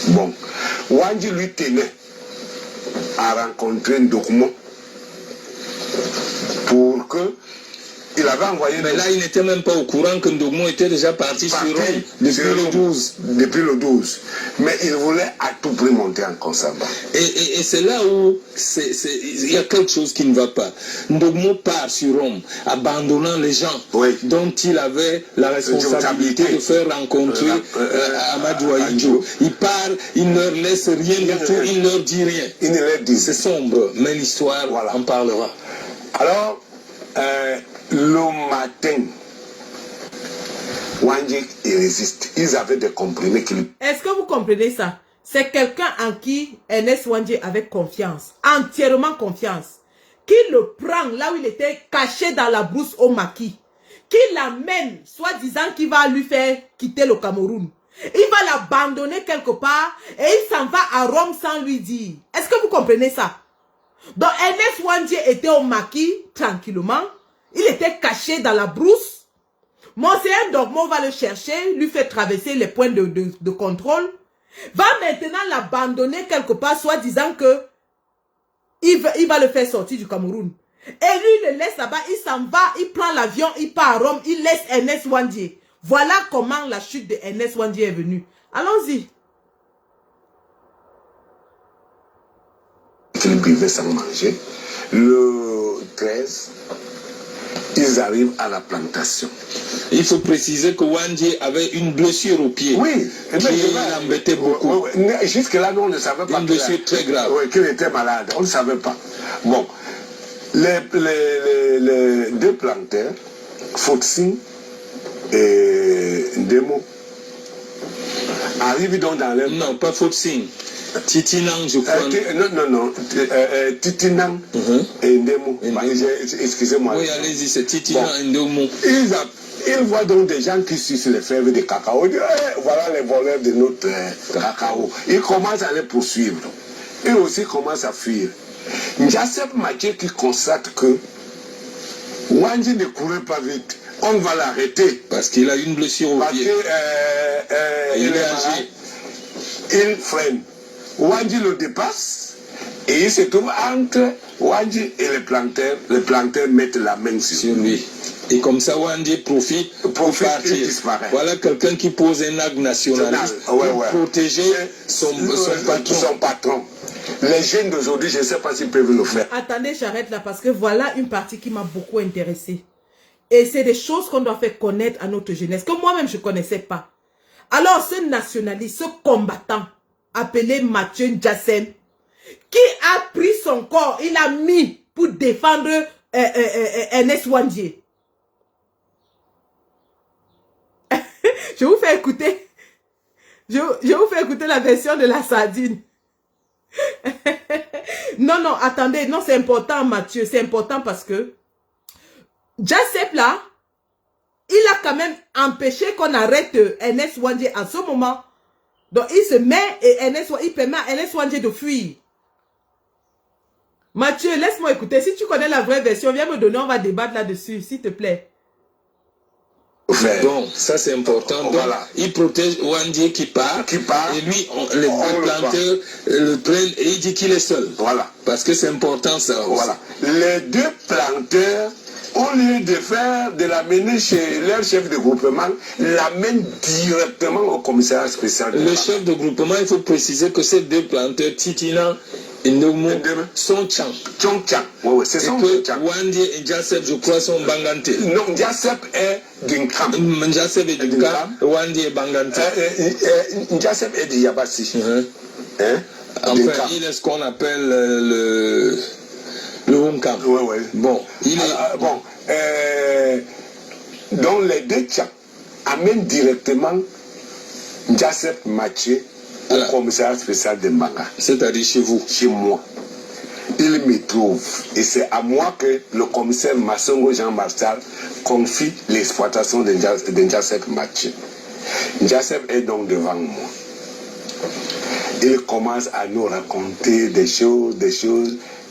Bon, Wandji lui tenait à rencontrer Ndogmo pour que il avait envoyé... Mais là, il n'était même pas au courant que Ndogmo était déjà parti sur Rome depuis le 12. Depuis le 12. Mais il voulait à tout prix monter en Konsamba. Et c'est là où il y a quelque chose qui ne va pas. Ndogmo part sur Rome, abandonnant les gens dont il avait la responsabilité de faire rencontrer Amadou Ahidjo. Il part, il ne leur laisse rien du tout, il ne leur dit rien. Il ne leur dit. C'est sombre, mais l'histoire en parlera. Alors, le matin, Wandji, il résiste. Ils avaient des comprimés qui lui... Est-ce que vous comprenez ça? C'est quelqu'un en qui Ernest Wandji avait confiance, entièrement confiance, qui le prend là où il était caché dans la brousse au maquis, qui l'amène, soi-disant qu'il va lui faire quitter le Cameroun. Il va l'abandonner quelque part et il s'en va à Rome sans lui dire. Est-ce que vous comprenez ça? Donc Ernest Wandji était au maquis, tranquillement. Il était caché dans la brousse. Monseigneur Ndogmo va le chercher, lui fait traverser les points de contrôle. Va maintenant l'abandonner quelque part, soit disant que il va le faire sortir du Cameroun. Et lui, il le laisse là-bas, il s'en va, il prend l'avion, il part à Rome, il laisse Ernest Wandji. Voilà comment la chute de Ernest Wandji est venue. Allons-y. Qu'il buvait sans manger. Le 13, ils arrivent à la plantation. Il faut préciser que Wandji avait une blessure au pied. Oui, qui l'embêtait beaucoup. Jusque-là, nous, on ne savait pas. Une blessure très grave. Oui, qu'il était malade. On ne savait pas. Bon, les deux planteurs, Fotsing et Ndemo, arrivent donc dans leur... Non, pas Fotsing. Titinang, je crois. Non. Titinang et Ndemo. Excusez-moi. Oui, allez-y, c'est Titinang et Ndemo. Ils voient donc des gens qui sucent les fèves de cacao. Ils disent, voilà les voleurs de notre cacao. Ils commencent à les poursuivre. Eux aussi commencent à fuir. Njaseb Mathieu qui constate que Wandji ne courait pas vite. On va l'arrêter. Parce qu'il a une blessure au pied. Il est âgé. Il freine. Wandji le dépasse et il se trouve entre Wandji et les planteurs. Les planteurs mettent la main sur lui. Et comme ça, Wandji profite pour partir. Il disparaît. Voilà quelqu'un qui pose un acte nationaliste pour protéger son patron. Les jeunes d'aujourd'hui, je ne sais pas s'ils peuvent le faire. Attendez, j'arrête là parce que voilà une partie qui m'a beaucoup intéressée. Et c'est des choses qu'on doit faire connaître à notre jeunesse, que moi-même je ne connaissais pas. Alors ce nationaliste, ce combattant, appelé Mathieu Njasem, qui a pris son corps, il a mis pour défendre Ernest Wandji. Je vous fais écouter. Je vous fais écouter la version de la sardine. Non, attendez. Non, c'est important, Mathieu. C'est important parce que Njasem là, il a quand même empêché qu'on arrête Ernest Wandji à ce moment. Donc, il se met et il permet à Ernest Wandji de fuir. Mathieu, laisse-moi écouter. Si tu connais la vraie version, viens me donner, on va débattre là-dessus, s'il te plaît. faire. Bon, ça c'est important. Donc, Voilà. il protège Wandie qui part. Et lui, les deux planteurs le prennent et il dit qu'il est seul. Voilà. Parce que c'est important ça aussi. Voilà. Les deux planteurs, au lieu de l'amener chez leur chef de groupement, l'amènent directement au commissariat spécial. Le chef de groupement, il faut préciser que ces deux planteurs, Titina et Ndogmo, sont Tchang. Oui, c'est son Tchang. Wandie et Ndiasep, je crois, sont Bangante. Non, Ndiasep est d'Inkam. Ndiasep est d'Inkam, Wandie est Bangante. Ndiasep est de Yabassi. Hein? Enfin, il est ce qu'on appelle le Hunkam. Oui. Bon, donc les deux Tchang amènent directement Ndiasep Mathieu au commissariat spécial de Mbanga. C'est-à-dire chez vous? Chez moi. Il me trouve. Et c'est à moi que le commissaire Massongo Jean Marshal confie l'exploitation de Ndiasep Mathieu. Ndiasep est donc devant moi. Il commence à nous raconter des choses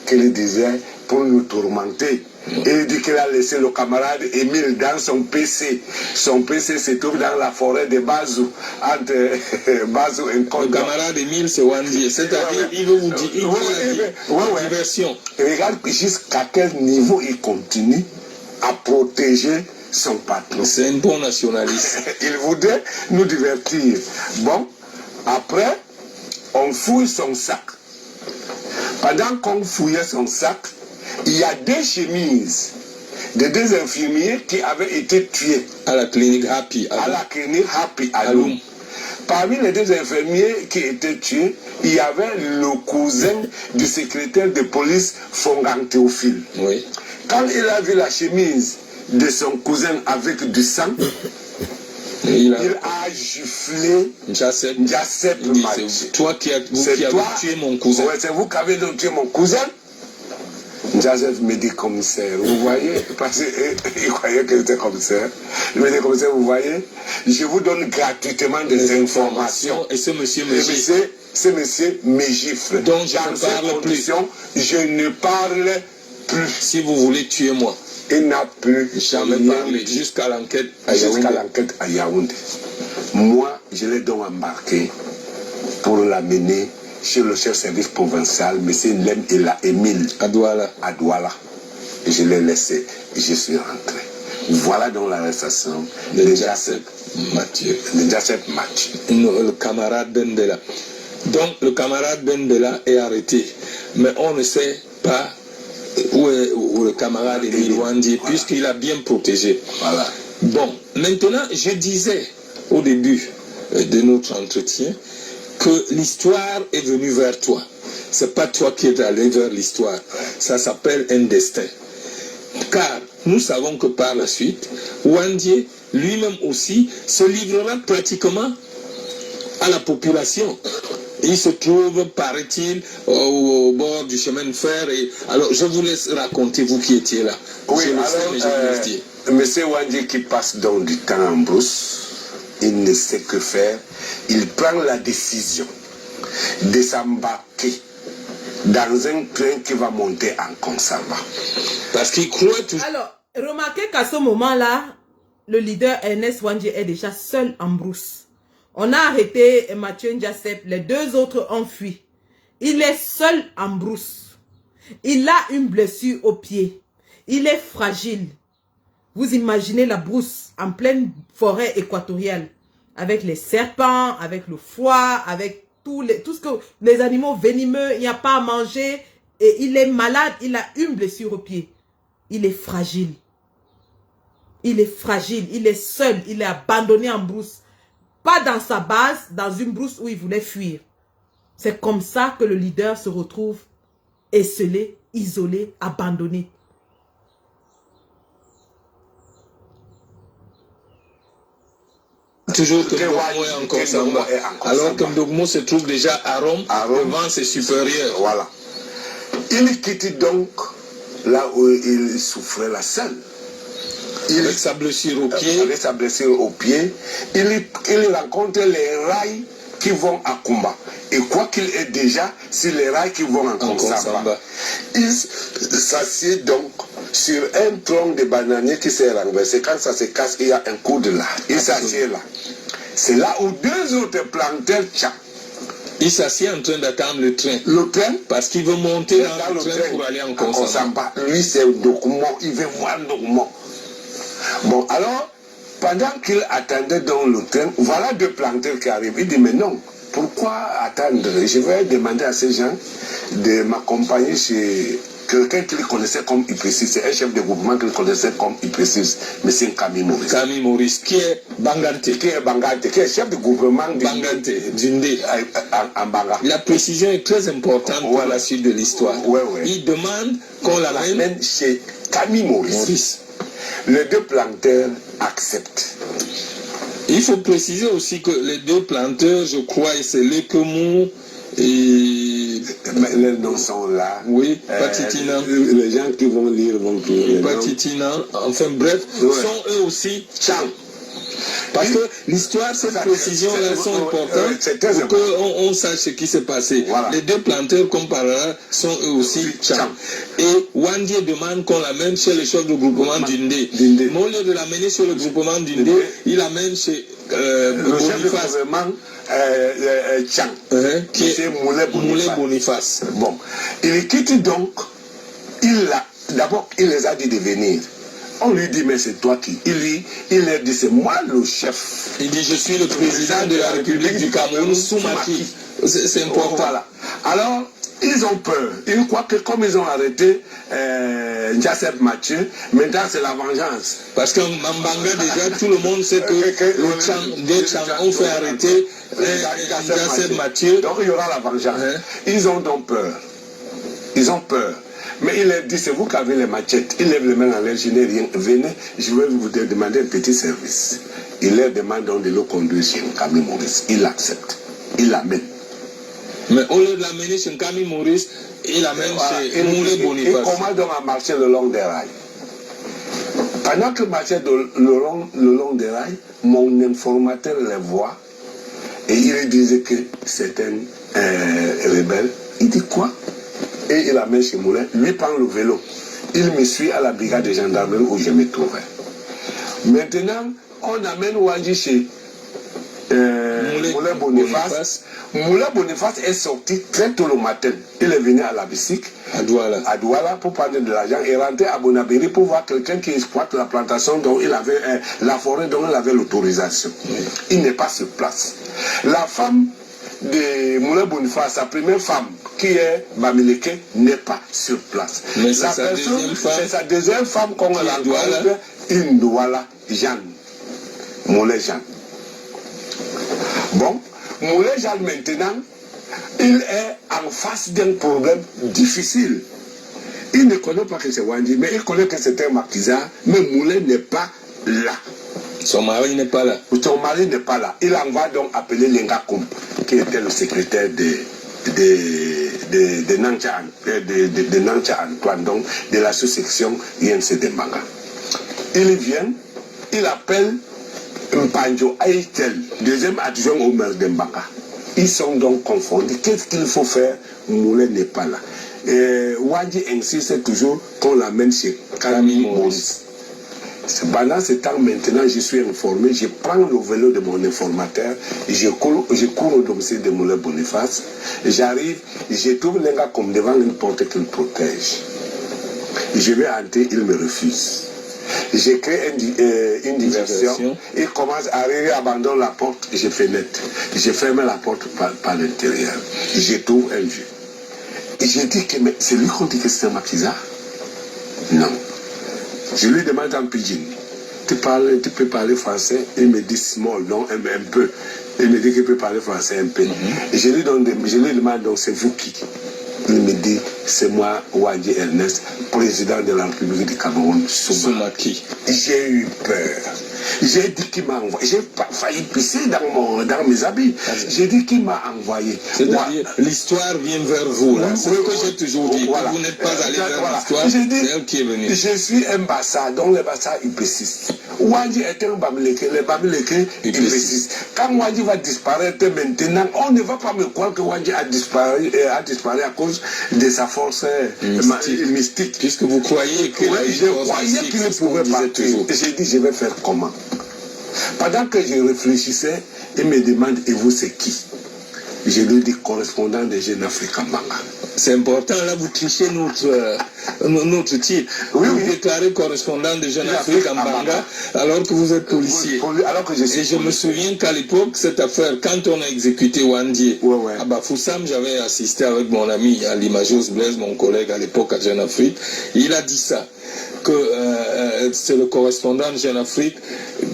qu'il disait pour nous tourmenter. Il dit qu'il a laissé le camarade Émile dans son PC. Son PC se trouve dans la forêt de Bazou, entre Bazou et Kondo. Le camarade Émile, c'est Wandie. C'est-à-dire, il veut vous dire, il veut la diversion. Regarde jusqu'à quel niveau il continue à protéger son patron. C'est un bon nationaliste. Il voudrait nous divertir. Bon, après, on fouille son sac. Pendant qu'on fouillait son sac, il y a deux chemises de deux infirmiers qui avaient été tués à la clinique Happy à Loum. Parmi les deux infirmiers qui étaient tués, il y avait le cousin du secrétaire de police Fongang Théophile. Oui. Quand il a vu la chemise de son cousin avec du sang, il a giflé Ndiasep Mathieu. C'est toi qui avez tué mon cousin. Ouais, c'est vous qui avez tué mon cousin. Ndiasep me dit commissaire, vous voyez, parce qu'il croyait que j'étais commissaire. Il me dit commissaire, vous voyez, je vous donne gratuitement des informations. Et ce monsieur me gifle. Ce monsieur me gifle. Donc je ne parle plus. Je ne parle plus. Si vous voulez tuer moi. Il n'a plus jamais parlé jusqu'à l'enquête à Yaoundé. Moi, je l'ai donc embarqué pour l'amener chez le chef service provincial, M. Lem Émile à Douala. Et je l'ai laissé et je suis rentré. Voilà donc l'arrestation de Ndiasep Mathieu. Le camarade Bendela. Donc le camarade Bendela est arrêté. Mais on ne sait pas où est le camarade Émile Wandie, puisqu'il a bien protégé. Voilà. Bon, maintenant, je disais au début de notre entretien que l'histoire est venue vers toi. C'est pas toi qui es allé vers l'histoire. Ça s'appelle un destin. Car nous savons que par la suite, Wandie lui-même aussi se livrera pratiquement à la population. Il se trouve, paraît-il, au bord du chemin de fer. Alors, je vous laisse raconter, vous qui étiez là. Oui, monsieur Wandie qui passe donc du temps en brousse, il ne sait que faire. Il prend la décision de s'embarquer dans un train qui va monter en Consamba. Parce qu'il croit tout. Alors, remarquez qu'à ce moment-là, le leader Ernest Wandie est déjà seul en brousse. On a arrêté Mathieu Ndiasep, les deux autres ont fui. Il est seul en brousse. Il a une blessure au pied. Il est fragile. Vous imaginez la brousse en pleine forêt équatoriale, avec les serpents, avec le foie, avec tout ce que les animaux venimeux, il n'y a pas à manger. Et il est malade, il a une blessure au pied. Il est fragile. Il est fragile, il est seul, il est abandonné en brousse. Pas dans sa base, dans une brousse où il voulait fuir. C'est comme ça que le leader se retrouve esselé, isolé, abandonné. Toujours que Ndogmo est en Consamba. Alors que Ndogmo se trouve déjà à Rome, devant ses supérieurs. Voilà. Il quitte donc là où il souffrait la selle. Avec sa blessure au pied. Avec sa blessure au pied, il rencontre les rails qui vont à Kumba. Et quoi qu'il ait déjà sur les rails qui vont en Konsamba. Il s'assied donc sur un tronc de bananier qui s'est renversé. Quand ça se casse, il y a un coup de là. Il s'assied là. C'est là où deux autres planteurs tchang. Il s'assied en train d'attendre le train. Le train, parce qu'il veut monter dans le train pour aller en Konsamba. Lui, c'est Dokumo. Il veut voir Dokumo. Bon, alors, pendant qu'il attendait dans le train, voilà deux planteurs qui arrivent. Il dit, mais non, pourquoi attendre? Je vais demander à ces gens de m'accompagner chez quelqu'un qu'il connaissait comme Iprécis. C'est un chef de groupement qu'il connaissait comme Iprécis, M. Camille Maurice. Camille Maurice, qui est Bangante. Qui est chef de groupement de Bangante, d'Indé. En Banga. La précision est très importante pour la suite de l'histoire. Il demande qu'on l'amène chez Camille Maurice. Les deux planteurs acceptent. Il faut préciser aussi que les deux planteurs, je crois, c'est Lekemou et... Les noms sont là. Oui, Patitinan. Les gens qui vont lire vont trouver. Patitinan, enfin bref, sont eux aussi Tchang. Parce que l'histoire, cette précision-là sont importantes pour qu'on sache ce qui s'est passé. Voilà. Les deux planteurs, comme par là, sont eux aussi Tchang. Et Wandie demande qu'on l'amène chez le chef de groupement d'Indé. Mais au lieu de l'amener chez le groupement d'Indé, il l'amène chez le chef de groupement Tchang, qui est Moulay Boniface. Bon, il quitte donc, d'abord il les a dit de venir. On lui dit, mais c'est toi qui? Il leur dit, c'est moi le chef. Il dit, je suis le président de la République du Cameroun, Soumaki. C'est important. Voilà. Alors, ils ont peur. Ils croient que comme ils ont arrêté Ndiasep Mathieu, maintenant c'est la vengeance. Parce qu'en Mbanga, déjà, tout le monde sait que les Tchang ont fait arrêter Ndiasep Mathieu. Donc il y aura la vengeance. Ils ont donc peur. Ils ont peur. Mais il leur dit, c'est vous qui avez les machettes. Il lève les mains en l'air, je n'ai rien. Venez, je vais vous demander un petit service. Il leur demande donc de le conduire chez Camille Maurice. Il accepte. Il l'amène. Mais au lieu de l'amener chez Camille Maurice, il l'amène chez Moulay Boniface. Il commence donc à marcher le long des rails. Pendant qu'il marchait le long des rails, mon informateur les voit et il disait que c'est un rebelle. Il dit quoi? Et il amène chez Moulin, lui prend le vélo. Il me suit à la brigade de gendarmerie où je me trouvais. Maintenant, on amène Wandji chez Moulin Boniface. Moulin Boniface est sorti très tôt le matin. Il est venu à la bicycle, à Douala pour prendre de l'argent et rentrer à Bonabéry pour voir quelqu'un qui exploite la plantation dont il avait, la forêt dont il avait l'autorisation. Il n'est pas sur place. La femme de Moulin Boniface, sa première femme, qui est Bamileke, n'est pas sur place. Mais c'est sa deuxième femme qu'on rencontre, Indouala Jeanne. Moulin Jeanne. Bon, Moulin Jeanne maintenant, il est en face d'un problème difficile. Il ne connaît pas que c'est Wandji, mais il connaît que c'est un marquisat, mais Moulin n'est pas là. Son mari n'est pas là. Son mari n'est pas là. Il envoie donc appeler Lenga Koum, qui était le secrétaire de Nancha Antoine, donc de la sous-section INC de Mbanga. Il vient, il appelle Mpanjo Aïtel, deuxième adjoint au maire de Mbanga. Ils sont donc confondus. Qu'est-ce qu'il faut faire? Moulin n'est pas là. Wandji insiste toujours qu'on l'amène chez Camille Maurice. Pendant ce temps, maintenant, je suis informé, je prends le vélo de mon informateur, je cours au domicile de Moulin Boniface, j'arrive, je trouve les gars comme devant une porte qu'il protège. Je vais entrer, il me refuse. J'ai créé une diversion, il commence à arriver, abandonne la porte, je fenêtre. Je ferme la porte par l'intérieur. Je trouve un vieux. Et je dis que c'est lui qu'on dit que c'est un maquisard? Non. Je lui demande en pidgin, tu peux parler français? Il me dit small, non, un peu. Il me dit qu'il peut parler français un peu. Et je lui demande donc, c'est vous qui? Il me dit, c'est moi, Wandji Ernest, président de la République du Cameroun, Soumaki. J'ai eu peur. J'ai dit qu'il m'a envoyé. J'ai failli pisser dans mes habits. J'ai dit qu'il m'a envoyé. C'est-à-dire, l'histoire vient vers vous. C'est ce que j'ai toujours dit. Voilà. Vous n'êtes pas allé vers l'histoire, c'est elle qui est venue. Je suis un Bassa, dont les Bassa ils persistent. Wadi était un Bamileke, les Bamileke, ils précisent. Quand Wadi va disparaître maintenant, on ne va pas me croire que Wadi a disparu à cause de sa force mystique. Puisque vous croyez que je croyais qu'il pouvait partir. J'ai dit, je vais faire comment? Pendant que je réfléchissais, il me demande, et vous c'est qui? Je lui dis correspondant des Jeunes Africains Mbanga. C'est important, là vous trichez notre titre. Oui, vous déclarez correspondant des Jeunes Africains Mbanga alors que vous êtes policier. Alors que je suis Et je me souviens qu'à l'époque, cette affaire, quand on a exécuté Wandie à Bafoussam, j'avais assisté avec mon ami Ali Majos Blaise, mon collègue à l'époque à Jeune Afrique. Il a dit ça, que c'est le correspondant de Jeune Afrique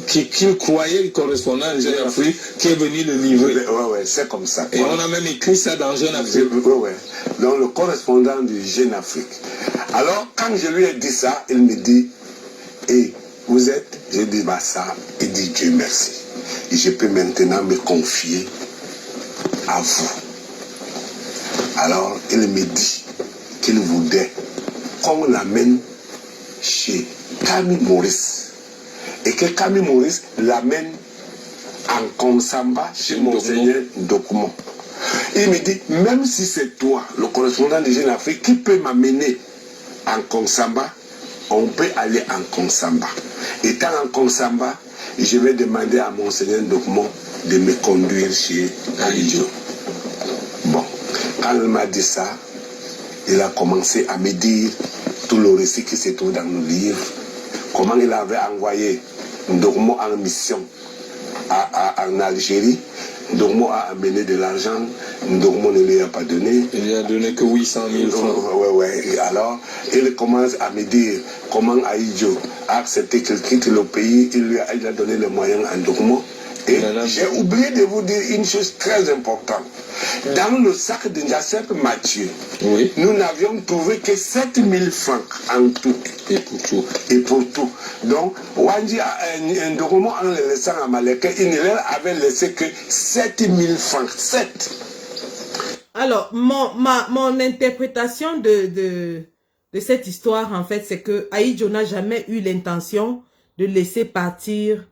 qu'il croyait le correspondant de Jeune Afrique qui est venu le livrer. Ouais, c'est comme ça. Et on a même écrit ça dans Jeune Afrique. Donc le correspondant du Jeune Afrique. Alors quand je lui ai dit ça, il me dit, et vous êtes? Je dis, bah ça, il dit Dieu merci. Et je peux maintenant me confier à vous. Alors il me dit qu'il voudrait qu'on l'amène chez Camille Maurice. Et que Camille Maurice l'amène en Konsamba chez Monseigneur Dokumo. Il me dit, même si c'est toi, le correspondant de Jeune Afrique, qui peut m'amener en Konsamba, on peut aller en Konsamba. Étant en Konsamba, je vais demander à Monseigneur Dokumo de me conduire chez Aïdjo. Bon, quand il m'a dit ça, il a commencé à me dire tout le récit qui se trouve dans nos livres, comment il avait envoyé Dokumo en mission en Algérie. Dokumo a amené de l'argent, Dokumo ne lui a pas donné. Il lui a donné que 800 000 francs. Et alors, il commence à me dire comment Aïdjo a accepté qu'il quitte le pays, il a donné les moyens à Dokumo. Et j'ai oublié de vous dire une chose très importante. Dans le sac de Njasep Mathieu, nous n'avions trouvé que 7 000 francs en tout. Et pour tout. Donc, Wandi Dokumo, en le laissant à Malek, il ne leur avait laissé que 7 000 francs. 7. Alors, mon interprétation de cette histoire, en fait, c'est que Aïdjo n'a jamais eu l'intention de laisser partir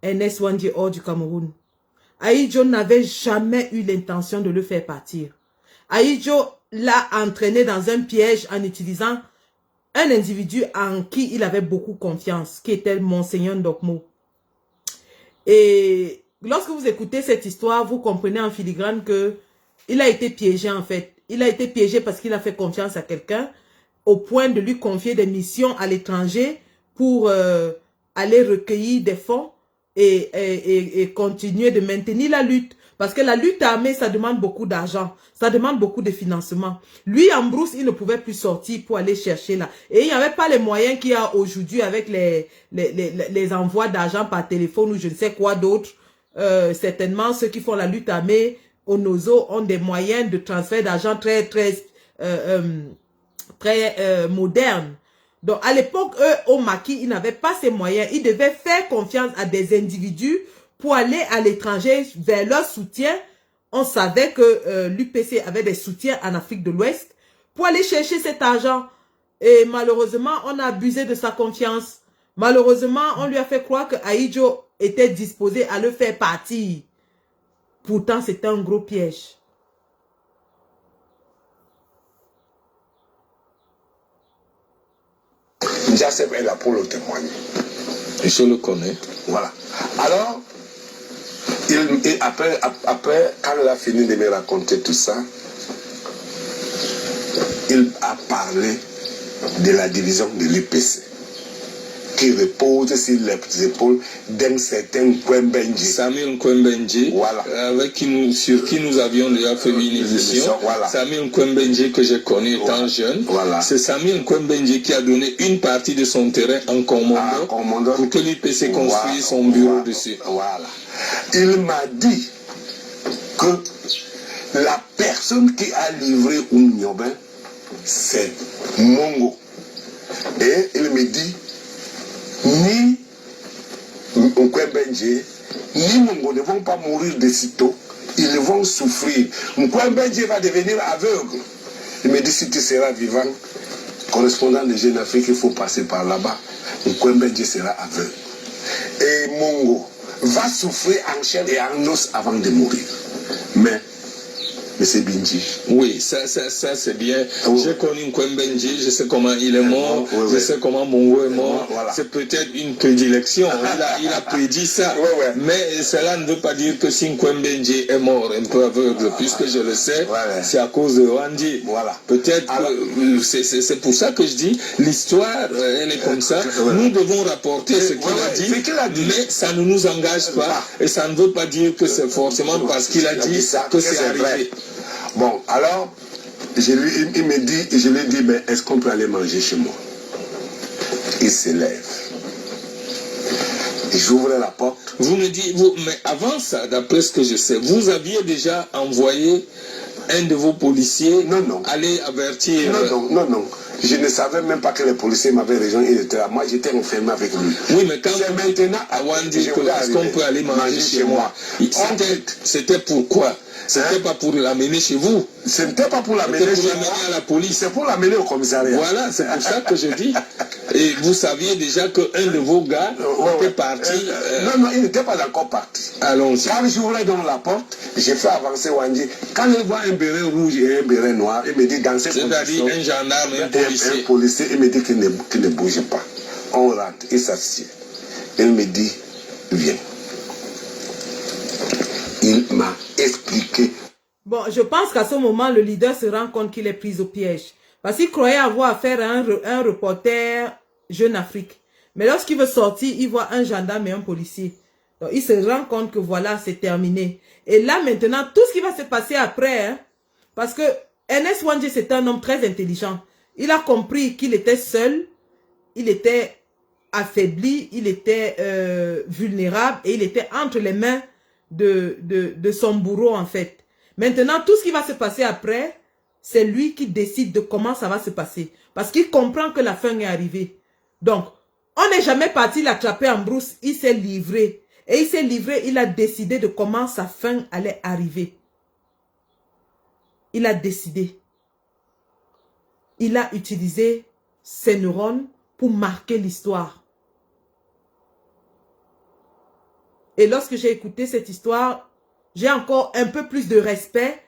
Ernest Wandji hors du Cameroun. Aïdjo n'avait jamais eu l'intention de le faire partir. Aïdjo l'a entraîné dans un piège en utilisant un individu en qui il avait beaucoup confiance, qui était Monseigneur Dokumo. Et lorsque vous écoutez cette histoire, vous comprenez en filigrane que il a été piégé en fait. Il a été piégé parce qu'il a fait confiance à quelqu'un au point de lui confier des missions à l'étranger pour aller recueillir des fonds et continuer de maintenir la lutte. Parce que la lutte armée, ça demande beaucoup d'argent. Ça demande beaucoup de financement. Lui, en brousse, il ne pouvait plus sortir pour aller chercher là. Et il n'y avait pas les moyens qu'il y a aujourd'hui avec les envois d'argent par téléphone ou je ne sais quoi d'autre. Certainement, ceux qui font la lutte armée au NOZO ont des moyens de transfert d'argent très modernes. Donc, à l'époque, eux, au maquis, ils n'avaient pas ces moyens. Ils devaient faire confiance à des individus pour aller à l'étranger vers leur soutien. On savait que l'UPC avait des soutiens en Afrique de l'Ouest pour aller chercher cet argent. Et malheureusement, on a abusé de sa confiance. Malheureusement, on lui a fait croire que Aïdjo était disposé à le faire partir. Pourtant, c'était un gros piège. Njasep est là pour le témoigner. Et je le connais. Voilà. Alors, après, quand il a fini de me raconter tout ça, il a parlé de la division de l'UPC qui repose sur les épaules d'un certain Kwembenji. Samuel Kwembenji, voilà. Sur qui nous avions déjà fait une émission. Voilà. Samuel Kwembenji que j'ai connu étant jeune. Voilà. C'est Samuel Kwembenji qui a donné une partie de son terrain en Komondo pour que l'UPC construise son bureau dessus. Voilà. Il m'a dit que la personne qui a livré Oumniobin, c'est Mongo. Et il me dit, ni Mkwembenje, ni Mongo ne vont pas mourir de sitôt, ils vont souffrir. Mkwembenje va devenir aveugle. Il me dit, si tu seras vivant, correspondant de Jeune Afrique, il faut passer par là-bas. Mkwembenje sera aveugle. et Mongo va souffrir en chair et en os avant de mourir. Mais c'est Binji. Oui, ça c'est bien. J'ai connu Nkwembenji, je sais comment il est mort, je sais comment Mongo est mort. Voilà. C'est peut-être une prédilection. Il a prédit ça. Mais cela ne veut pas dire que si Nkwembenji est mort un peu aveugle, puisque je le sais, c'est à cause de Rwandi. Voilà. Peut-être que c'est pour ça que je dis, l'histoire, elle est comme ça. Nous devons rapporter ce qu'il a dit, mais ça ne nous engage pas. Et ça ne veut pas dire que c'est forcément parce qu'il a dit que c'est arrivé. Bon, alors, il me dit, je lui ai dit, mais est-ce qu'on peut aller manger chez moi? Il se lève. J'ouvre la porte. Vous me dites, mais avant ça, d'après ce que je sais, vous aviez déjà envoyé un de vos policiers aller avertir... Non. Je ne savais même pas que les policiers m'avaient rejoint. Il était là. Moi, j'étais enfermé avec lui. Oui, mais quand c'est maintenant, avant de dire est-ce qu'on peut aller manger chez moi, c'était pourquoi? C'était pas pour l'amener chez vous. Ce n'était pas pour l'amener chez moi. À la police. C'est pour l'amener au commissariat. Voilà, c'est pour ça que je dis. Et vous saviez déjà qu'un de vos gars était parti. Non, il n'était pas encore parti. Allons-y. Quand j'ouvrais dans la porte, j'ai fait avancer Wandi. Quand il voit un béret rouge et un béret noir, il me dit dans ces conditions. C'est-à-dire un gendarme et un policier. Un policier, il me dit qu'il ne bouge pas. On rentre, il s'assied. Il me dit, viens. Il m'a expliqué. Bon, je pense qu'à ce moment, le leader se rend compte qu'il est pris au piège. Parce qu'il croyait avoir affaire à un reporter Jeune Afrique. Mais lorsqu'il veut sortir, il voit un gendarme et un policier. Donc, il se rend compte que voilà, c'est terminé. Et là, maintenant, tout ce qui va se passer après, hein, parce que Ernest Wandje, c'est un homme très intelligent. Il a compris qu'il était seul, il était affaibli, il était vulnérable et il était entre les mains de son bourreau, en fait. Maintenant, tout ce qui va se passer après, c'est lui qui décide de comment ça va se passer. Parce qu'il comprend que la fin est arrivée. Donc, on n'est jamais parti l'attraper en brousse. Il s'est livré. Et il s'est livré, il a décidé de comment sa fin allait arriver. Il a décidé. Il a utilisé ses neurones pour marquer l'histoire. Et lorsque j'ai écouté cette histoire, j'ai encore un peu plus de respect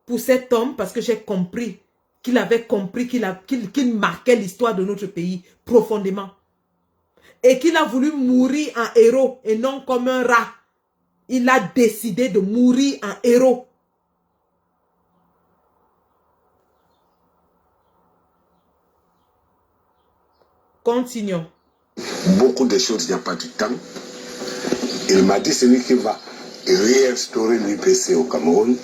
pour cet homme parce que j'ai compris qu'il avait compris qu'il marquait l'histoire de notre pays profondément. Et qu'il a voulu mourir en héros et non comme un rat. Il a décidé de mourir en héros. Continuons. Beaucoup de choses, il n'y a pas du temps. Il m'a dit, celui qui va réinstaurer l'UPC au Cameroun,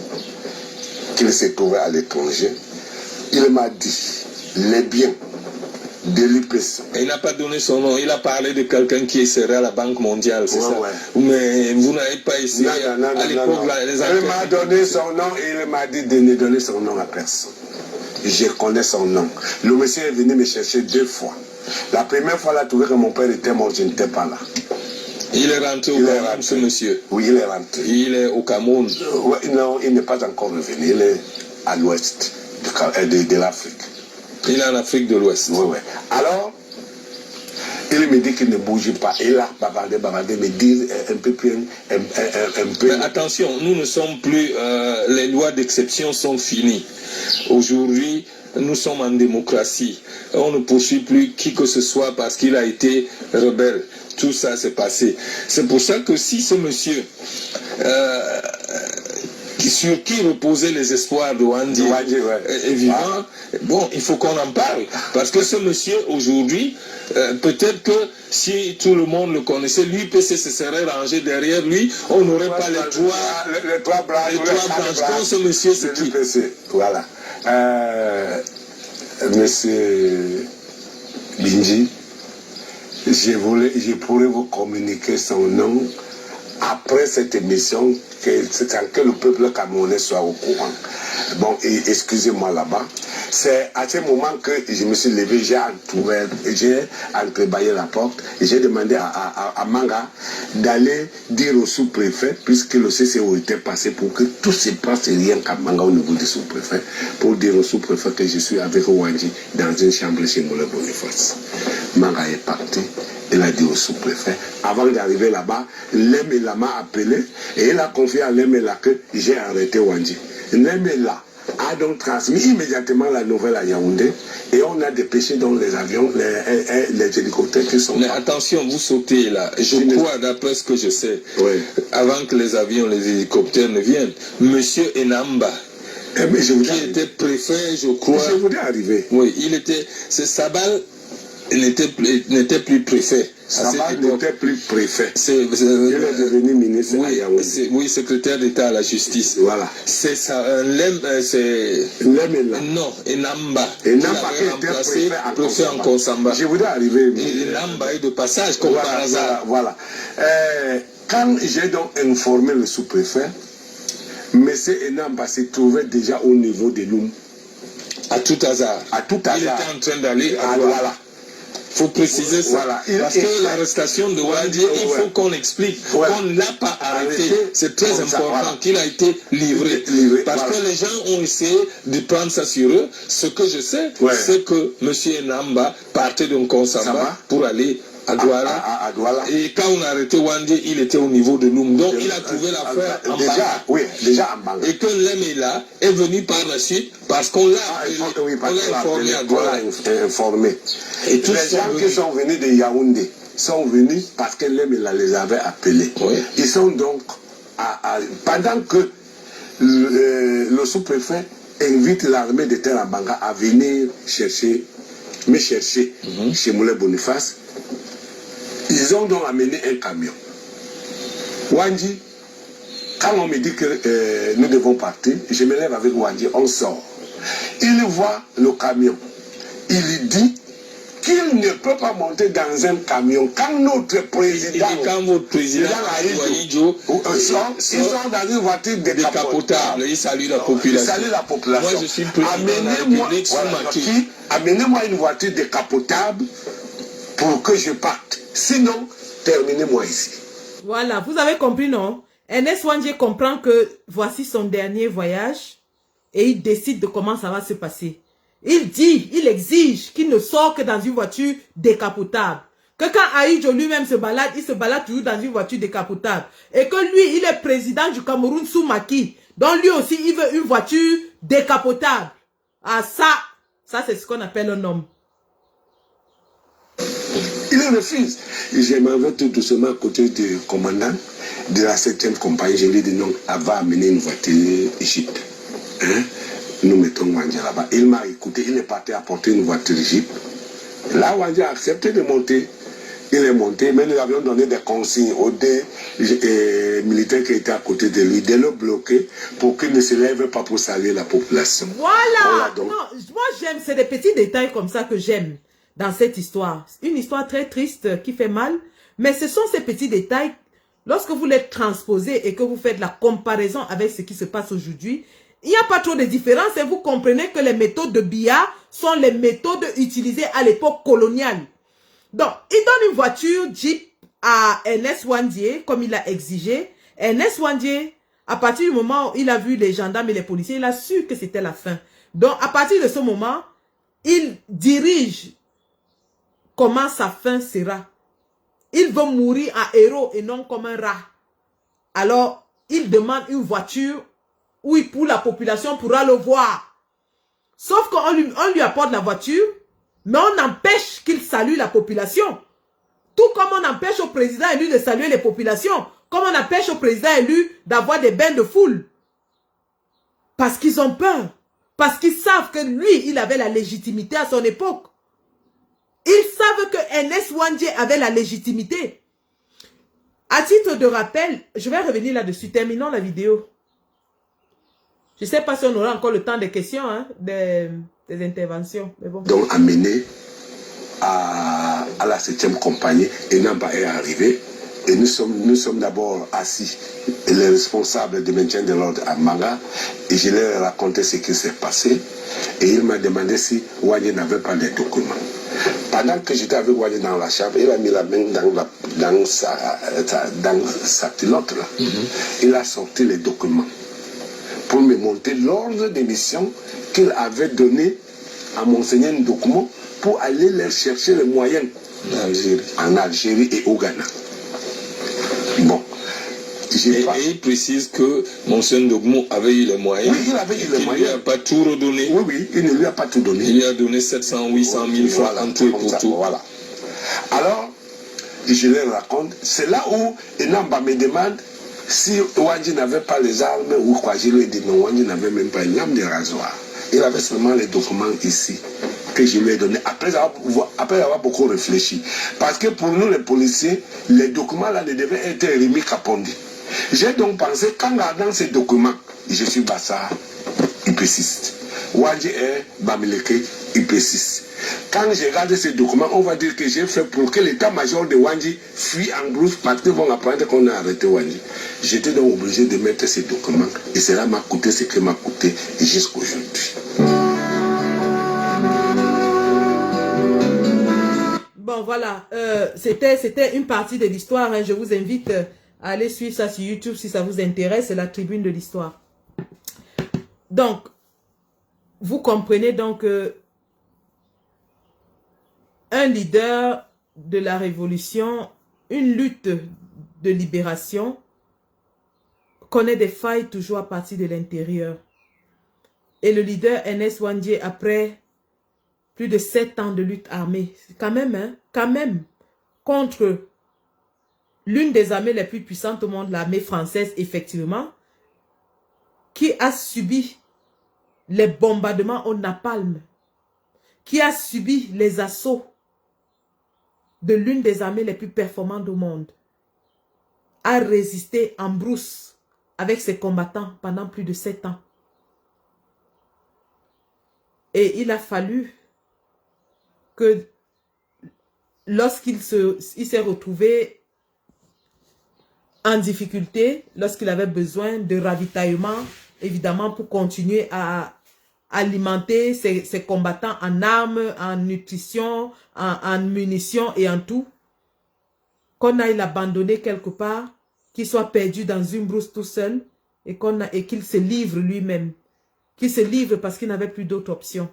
qu'il s'est trouvé à l'étranger, il m'a dit, les biens de l'UPC. Il n'a pas donné son nom, il a parlé de quelqu'un qui serait à la Banque mondiale, c'est ça? Mais vous n'avez pas essayé à l'époque. Il m'a donné son nom et il m'a dit de ne donner son nom à personne. Je connais son nom. Le monsieur est venu me chercher 2 fois. La première fois, il a trouvé que mon père était mort, je n'étais pas là. Il est rentré au Cameroun, ce monsieur? Oui, il est rentré. Il est au Cameroun? Non, il n'est pas encore revenu. Il est à l'ouest de l'Afrique. Il est en Afrique de l'Ouest. Oui. Alors, il me dit qu'il ne bouge pas. Il a bavardé, me dit un peu plus. Mais attention, nous ne sommes plus. Les lois d'exception sont finies. Aujourd'hui, nous sommes en démocratie. On ne poursuit plus qui que ce soit parce qu'il a été rebelle. Tout ça s'est passé. C'est pour ça que si ce monsieur sur qui reposaient les espoirs de Wandi est vivant, bon, il faut qu'on en parle. Parce que ce monsieur, aujourd'hui, peut-être que si tout le monde le connaissait, l'UPC se serait rangé derrière lui, on n'aurait pas les trois branches. Quand ce monsieur, c'est qui? Voilà. Monsieur Binji, je pourrais vous communiquer son nom après cette émission, sans que le peuple camerounais soit au courant. Bon, excusez-moi là-bas. C'est à ce moment que je me suis levé, j'ai entrebâillé la porte et j'ai demandé à Manga d'aller dire au sous-préfet, puisque le CCO était passé pour que tout se passe rien qu'à Manga au niveau du sous-préfet, pour dire au sous-préfet que je suis avec Wandji dans une chambre chez Moulin Boniface. Manga est parti Il a dit au sous-préfet. Avant d'arriver là-bas, Lemela m'a appelé et il a confié à Lemela que j'ai arrêté Wandji. Lemela a donc transmis immédiatement la nouvelle à Yaoundé et on a dépêché dans les avions, les hélicoptères qui sont... Mais attention, vous sautez là. Je crois, d'après ce que je sais, avant que les avions, les hélicoptères ne viennent, Monsieur Enamba, qui était préfet, je crois... Je voulais arriver. Oui, il était... C'est Sabal n'était plus préfet. Sabal n'était plus préfet. Il est devenu ministre à Yaoundé. Oui, secrétaire d'État à la justice. Voilà. C'est ça, c'est... Lemela. Non, Enamba. Enamba qui était préfet en Konsamba. Je voudrais arriver. Enamba est de passage, comme par hasard. Voilà. Quand j'ai donc informé le sous-préfet, M. Enamba se trouvait déjà au niveau de Loum. À tout hasard. À tout hasard. Il était en train d'aller à voilà. Il faut préciser ça. Voilà. Parce que l'arrestation de Wandji, il faut qu'on explique qu'on ne l'a pas arrêté. C'est très important qu'il a été livré. Parce que les gens ont essayé de prendre ça sur eux. Ce que je sais, c'est que M. Enamba partait de Nkonsamba pour aller à Douala. Et quand on a arrêté Wandji, il était au niveau de Loum. Donc il a trouvé l'affaire en Banga. Oui, déjà en Banga. Et que Lemela est venu par la suite parce qu'on l'a informé à Douala. Et tous les gens qui sont venus de Yaoundé sont venus parce que Lemela les avait appelés. Ils sont donc, pendant que le sous-préfet invite l'armée de terre à Banga à venir me chercher chez Moulay Boniface, ils ont donc amené un camion. Wandji, quand on me dit que nous devons partir, je me lève avec Wandji, on sort. Il voit le camion. Il dit qu'il ne peut pas monter dans un camion. Quand notre président... Quand votre président ils sont dans une voiture décapotable. Il salue la population. Moi, je suis président amenez-moi une voiture décapotable pour que je parte. Sinon, terminez-moi ici. Voilà, vous avez compris, non? Ernest Wandji comprend que voici son dernier voyage et il décide de comment ça va se passer. Il exige qu'il ne sorte que dans une voiture décapotable. Que quand Aïdjo lui-même se balade, il se balade toujours dans une voiture décapotable. Et que lui, il est président du Cameroun sous Macky. Donc lui aussi, il veut une voiture décapotable. Ah ça c'est ce qu'on appelle un homme. Il refuse. Je m'en vais tout doucement à côté du commandant de la 7e compagnie. Je lui ai dit non, elle va amener une voiture Jeep. Nous mettons Wandji là-bas. Il m'a écouté, il est parti apporter une voiture Jeep. Là, Wandji a accepté de monter. Il est monté, mais nous avions donné des consignes aux deux militaires qui étaient à côté de lui, de le bloquer pour qu'il ne se lève pas pour saluer la population. Voilà. Non, moi j'aime, c'est des petits détails comme ça que j'aime dans cette histoire. Une histoire très triste qui fait mal, mais ce sont ces petits détails, lorsque vous les transposez et que vous faites la comparaison avec ce qui se passe aujourd'hui, il n'y a pas trop de différence et vous comprenez que les méthodes de Biya sont les méthodes utilisées à l'époque coloniale. Donc, il donne une voiture Jeep à Ernest Wandji, comme il a exigé. Ernest Wandji, à partir du moment où il a vu les gendarmes et les policiers, il a su que c'était la fin. Donc, à partir de ce moment, il dirige comment sa fin sera. Il veut mourir en héros et non comme un rat. Alors, il demande une voiture où pour la population pourra le voir. Sauf qu'on lui apporte la voiture, mais on empêche qu'il salue la population. Tout comme on empêche au président élu de saluer les populations, comme on empêche au président élu d'avoir des bains de foule. Parce qu'ils ont peur. Parce qu'ils savent que lui, il avait la légitimité à son époque. Ils savent que Ernest Wandji avait la légitimité. À titre de rappel, je vais revenir là-dessus. Terminons la vidéo. Je ne sais pas si on aura encore le temps des questions, hein, des interventions. Mais bon. Donc, amené à la 7e compagnie, Enamba est arrivé. Et nous sommes d'abord assis, les responsables de maintien de l'ordre à Manga, et je leur ai raconté ce qui s'est passé. Et il m'a demandé si Wandji n'avait pas les documents. Pendant que j'étais avec Wandji dans la chambre, il a mis la main dans sa culotte là. Il a sorti les documents pour me montrer l'ordre d'émission qu'il avait donné à Monseigneur Ndokmo pour aller leur chercher les moyens en Algérie et au Ghana. Bon. Et il précise que Monseigneur Ndokmo avait eu les moyens. Oui, il avait eu les moyens. Il ne lui a pas tout redonné. Oui, oui, il ne lui a pas tout donné. Il lui a donné 700, 800 000 francs en tout et pour tout. Voilà. Alors, je leur raconte, c'est là où Enamba me demande si Wandji n'avait pas les armes ou quoi. Je lui ai dit non, Wandji n'avait même pas une lame de rasoir. Il avait seulement les documents ici que je lui ai donnés après avoir beaucoup réfléchi. Parce que pour nous les policiers, les documents là ne devaient être remis qu'à Pondi. J'ai donc pensé qu'en regardant ces documents, je suis Bassa, IPCiste. Wandji est Bamileke, IPCiste. Quand j'ai regardé ces documents, on va dire que j'ai fait pour que l'état-major de Wandji fuit en brousse parce qu'ils vont apprendre qu'on a arrêté Wandji. J'étais donc obligé de mettre ces documents et cela m'a coûté ce que m'a coûté jusqu'à aujourd'hui. Bon, voilà, c'était une partie de l'histoire. Hein. Je vous invite à aller suivre ça sur YouTube si ça vous intéresse. C'est la tribune de l'histoire. Donc, vous comprenez donc un leader de la révolution, une lutte de libération, connaît des failles toujours à partir de l'intérieur. Et le leader Ernest Wandji, après plus de 7 ans de lutte armée, quand même, hein, contre l'une des armées les plus puissantes au monde, l'armée française, effectivement, qui a subi les bombardements au napalm, qui a subi les assauts de l'une des armées les plus performantes au monde, a résisté en brousse avec ses combattants pendant plus de 7 ans. Et il a fallu que lorsqu'il s'est retrouvé en difficulté, lorsqu'il avait besoin de ravitaillement, évidemment pour continuer à alimenter ses combattants en armes, en nutrition, en munitions et en tout, qu'on aille l'abandonner quelque part, qu'il soit perdu dans une brousse tout seul et qu'il se livre lui-même. Qu'il se livre parce qu'il n'avait plus d'autre option.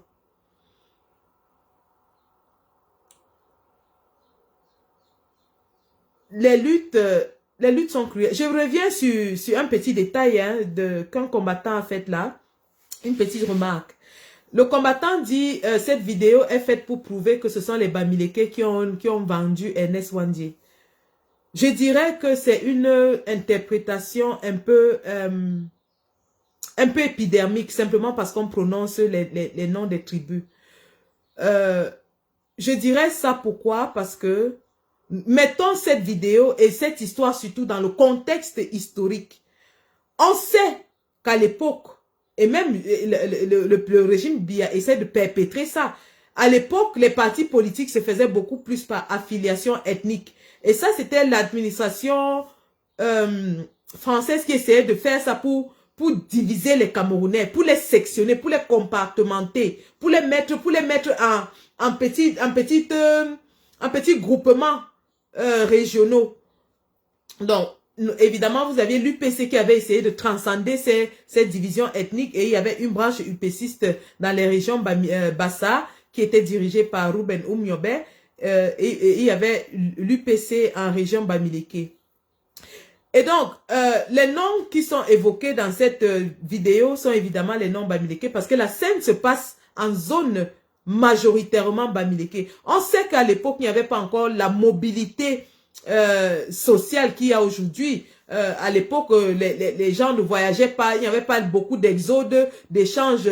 Les luttes sont cruelles. Je reviens sur un petit détail hein, qu'un combattant a fait là. Une petite remarque. Le combattant dit cette vidéo est faite pour prouver que ce sont les Bamileke qui ont vendu Ernest Wandji. Je dirais que c'est une interprétation un peu épidermique, simplement parce qu'on prononce les noms des tribus. Je dirais ça pourquoi? Parce que mettons cette vidéo et cette histoire surtout dans le contexte historique. On sait qu'à l'époque, et même le régime Biya essaie de perpétrer ça. À l'époque, les partis politiques se faisaient beaucoup plus par affiliation ethnique. Et ça, c'était l'administration française qui essayait de faire ça pour diviser les Camerounais, pour les sectionner, pour les compartimenter, pour les mettre en petits groupements régionaux. Donc, évidemment, vous aviez l'UPC qui avait essayé de transcender ces divisions ethniques et il y avait une branche UPCiste dans les régions Bassa qui était dirigée par Ruben Oumiobe et il y avait l'UPC en région Bamileke. Et donc, les noms qui sont évoqués dans cette vidéo sont évidemment les noms Bamileke parce que la scène se passe en zone majoritairement Bamileke. On sait qu'à l'époque, il n'y avait pas encore la mobilité sociale qu'il y a aujourd'hui. À l'époque, les gens ne voyageaient pas, il n'y avait pas beaucoup d'exodes, d'échanges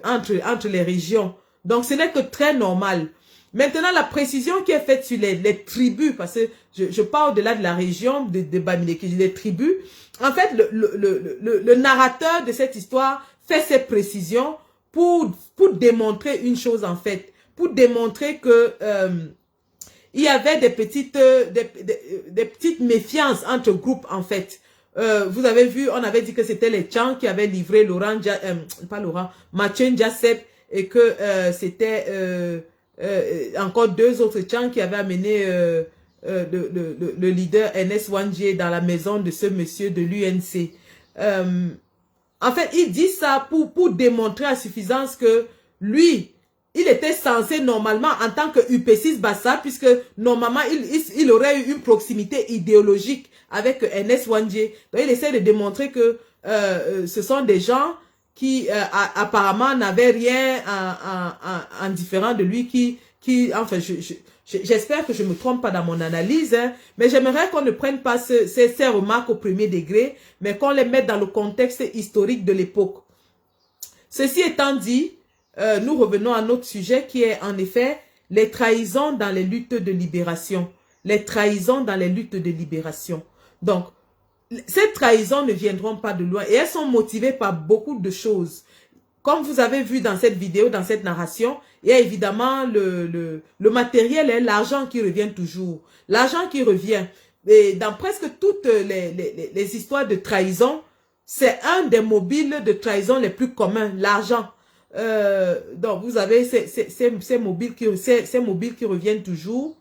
entre les régions. Donc, ce n'est que très normal. Maintenant, la précision qui est faite sur les tribus, parce que je parle au-delà de la région de Bamileke, les tribus. En fait, le narrateur de cette histoire fait ces précisions pour démontrer une chose, en fait. Pour démontrer que il y avait des petites méfiances entre groupes, en fait. Vous avez vu, on avait dit que c'était les Tchans qui avaient livré Mathieu Ndiasep et que c'était encore 2 autres Tchans qui avaient amené le leader Ernest Wandji dans la maison de ce monsieur de l'UNC. En fait, il dit ça pour démontrer à suffisance que lui, il était censé normalement, en tant que UP6 Bassa, puisque normalement, il aurait eu une proximité idéologique avec Ernest Ouandjé. Donc, il essaie de démontrer que ce sont des gens qui apparemment n'avaient rien en différent de lui, enfin, j'espère que je ne me trompe pas dans mon analyse, hein, mais j'aimerais qu'on ne prenne pas ces remarques au premier degré, mais qu'on les mette dans le contexte historique de l'époque. Ceci étant dit, nous revenons à notre sujet qui est en effet les trahisons dans les luttes de libération. Les trahisons dans les luttes de libération. Donc, ces trahisons ne viendront pas de loin et elles sont motivées par beaucoup de choses. Comme vous avez vu dans cette vidéo, dans cette narration, il y a évidemment le matériel et l'argent qui revient toujours. L'argent qui revient. Et dans presque toutes les histoires de trahison, c'est un des mobiles de trahison les plus communs, l'argent. Donc vous avez ces mobiles qui reviennent toujours.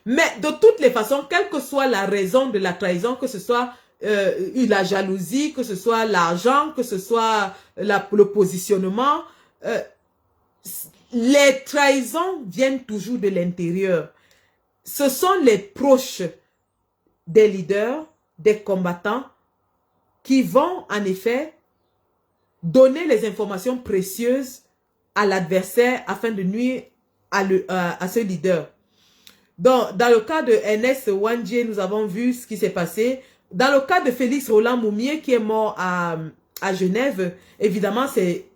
Mais de toutes les façons, quelle que soit la raison de la trahison, que ce soit la jalousie, que ce soit l'argent, que ce soit le positionnement, les trahisons viennent toujours de l'intérieur. Ce sont les proches des leaders, des combattants, qui vont en effet donner les informations précieuses à l'adversaire afin de nuire à ce leader. Donc, dans le cas de Ernest Ouandjé, nous avons vu ce qui s'est passé. Dans le cas de Félix Roland Moumié, qui est mort à Genève, évidemment, c'est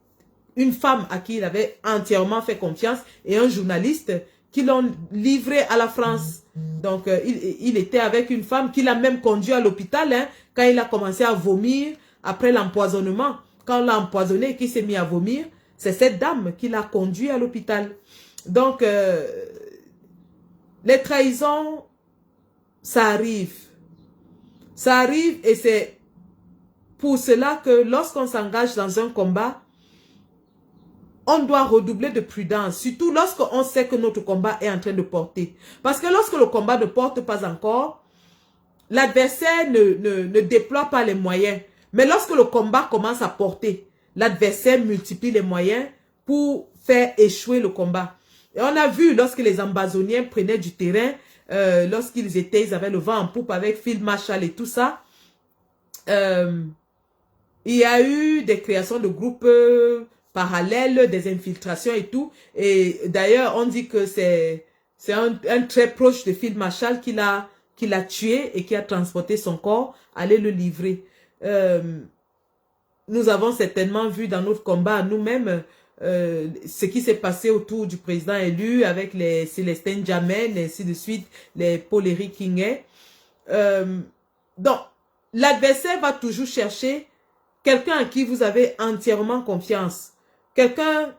une femme à qui il avait entièrement fait confiance et un journaliste qui l'ont livré à la France. Donc, il était avec une femme qui l'a même conduit à l'hôpital hein, quand il a commencé à vomir après l'empoisonnement. Quand on l'a empoisonné et qu'il s'est mis à vomir, c'est cette dame qui l'a conduit à l'hôpital. Donc, les trahisons, ça arrive. Ça arrive et c'est pour cela que lorsqu'on s'engage dans un combat, on doit redoubler de prudence, surtout lorsqu'on sait que notre combat est en train de porter. Parce que lorsque le combat ne porte pas encore, l'adversaire ne déploie pas les moyens. Mais lorsque le combat commence à porter, l'adversaire multiplie les moyens pour faire échouer le combat. Et on a vu lorsque les Ambazoniens prenaient du terrain, ils avaient le vent en poupe avec Field Marshall et tout ça, il y a eu des créations de groupes parallèles, des infiltrations et tout. Et d'ailleurs, on dit que c'est un très proche de Field Marshall qui l'a tué et qui a transporté son corps, aller le livrer. Nous avons certainement vu dans notre combat nous-mêmes ce qui s'est passé autour du président élu avec les Célestin Jamen et ainsi de suite, les Paul-Éric Kingay. Donc, l'adversaire va toujours chercher quelqu'un à qui vous avez entièrement confiance. Quelqu'un